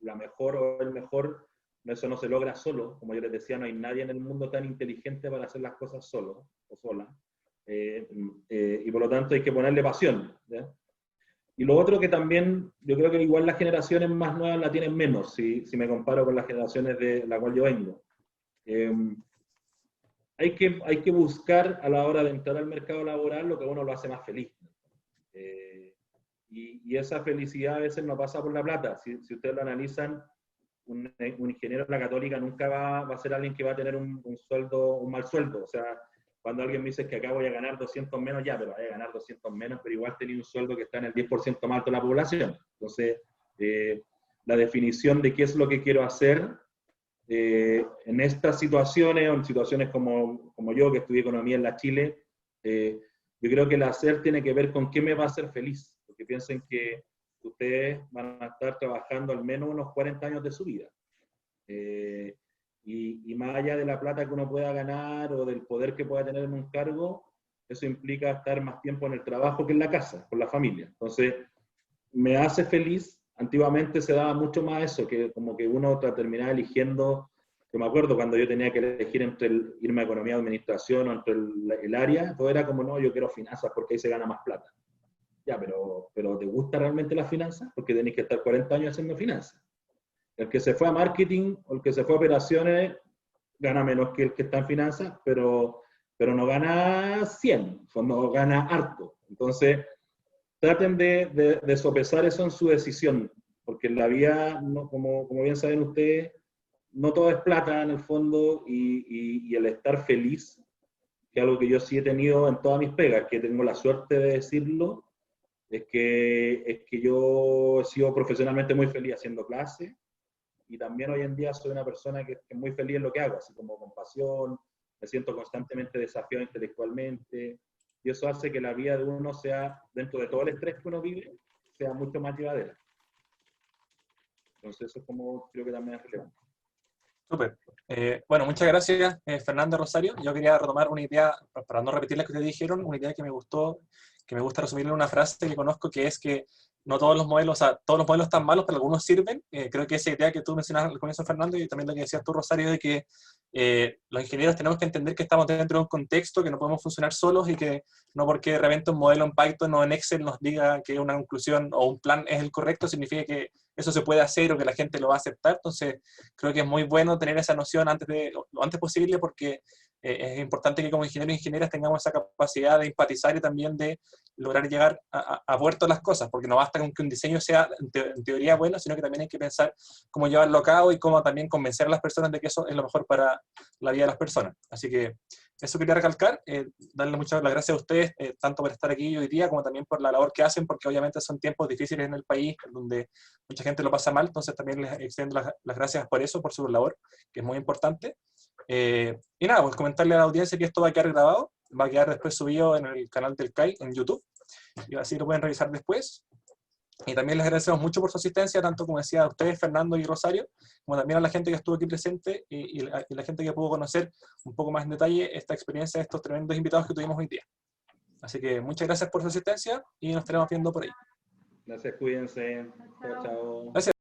la mejor o el mejor, eso no se logra solo. Como yo les decía, no hay nadie en el mundo tan inteligente para hacer las cosas solo o sola. Y por lo tanto hay que ponerle pasión, ¿ya? Y lo otro que también, yo creo que igual las generaciones más nuevas la tienen menos, si me comparo con las generaciones de la cual yo vengo. Hay que buscar a la hora de entrar al mercado laboral lo que a uno lo hace más feliz. Y esa felicidad a veces no pasa por la plata. Si ustedes lo analizan, un ingeniero de la Católica nunca va a ser alguien que va a tener un sueldo, un mal sueldo. O sea, cuando alguien me dice que acá voy a ganar 200 menos, ya, pero voy a ganar 200 menos, pero igual tenía un sueldo que está en el 10% más alto de la población. Entonces, la definición de qué es lo que quiero hacer en estas situaciones, o en situaciones como yo, que estudié economía en la Chile, yo creo que el hacer tiene que ver con qué me va a hacer feliz, porque piensen que ustedes van a estar trabajando al menos unos 40 años de su vida. Y más allá de la plata que uno pueda ganar o del poder que pueda tener en un cargo, eso implica estar más tiempo en el trabajo que en la casa, con la familia. Entonces, me hace feliz. Antiguamente se daba mucho más eso, que como que uno terminaba eligiendo. Yo me acuerdo cuando yo tenía que elegir entre irme a economía o administración o entre el área, todo era como, no, yo quiero finanzas porque ahí se gana más plata. Ya, pero ¿te gusta realmente las finanzas? Porque tenés que estar 40 años haciendo finanzas. El que se fue a marketing o el que se fue a operaciones gana menos que el que está en finanzas, pero no gana 100, no gana harto. Entonces, traten de sopesar eso en su decisión, porque en la vida, no, como bien saben ustedes, no todo es plata en el fondo, y el estar feliz, que es algo que yo sí he tenido en todas mis pegas, que tengo la suerte de decirlo, es que yo he sido profesionalmente muy feliz haciendo clases, y también hoy en día soy una persona que es muy feliz en lo que hago, así como con pasión, me siento constantemente desafiado intelectualmente, y eso hace que la vida de uno sea, dentro de todo el estrés que uno vive, sea mucho más llevadera. Entonces eso es como, creo que también es relevante. Súper. Bueno, muchas gracias, Fernando, Rosario. Yo quería retomar una idea, para no repetir la que ustedes dijeron, una idea que me gustó, que me gusta resumirla en una frase que conozco, que es que no todos los modelos, o sea, todos los modelos están malos, pero algunos sirven. Creo que esa idea que tú mencionabas al comienzo, Fernando, y también lo que decías tú, Rosario, de que los ingenieros tenemos que entender que estamos dentro de un contexto, que no podemos funcionar solos, y que no porque de repente un modelo en Python o en Excel nos diga que una conclusión o un plan es el correcto, significa que eso se puede hacer o que la gente lo va a aceptar. Entonces, creo que es muy bueno tener esa noción lo antes posible, porque es importante que como ingenieros e ingenieras tengamos esa capacidad de empatizar y también de lograr llegar a puerto las cosas, porque no basta con que un diseño sea en teoría bueno, sino que también hay que pensar cómo llevarlo a cabo y cómo también convencer a las personas de que eso es lo mejor para la vida de las personas. Así que eso quería recalcar, darle muchas gracias a ustedes, tanto por estar aquí hoy día, como también por la labor que hacen, porque obviamente son tiempos difíciles en el país, donde mucha gente lo pasa mal, entonces también les extiendo las gracias por eso, por su labor, que es muy importante. Y nada, pues comentarle a la audiencia que esto va a quedar grabado, va a quedar después subido en el canal del CAI, en YouTube, y así lo pueden revisar después. Y también les agradecemos mucho por su asistencia, tanto como decía a ustedes, Fernando y Rosario, como también a la gente que estuvo aquí presente y la gente que pudo conocer un poco más en detalle esta experiencia de estos tremendos invitados que tuvimos hoy día. Así que muchas gracias por su asistencia y nos estaremos viendo por ahí. Gracias, cuídense. Chao, chao. Gracias.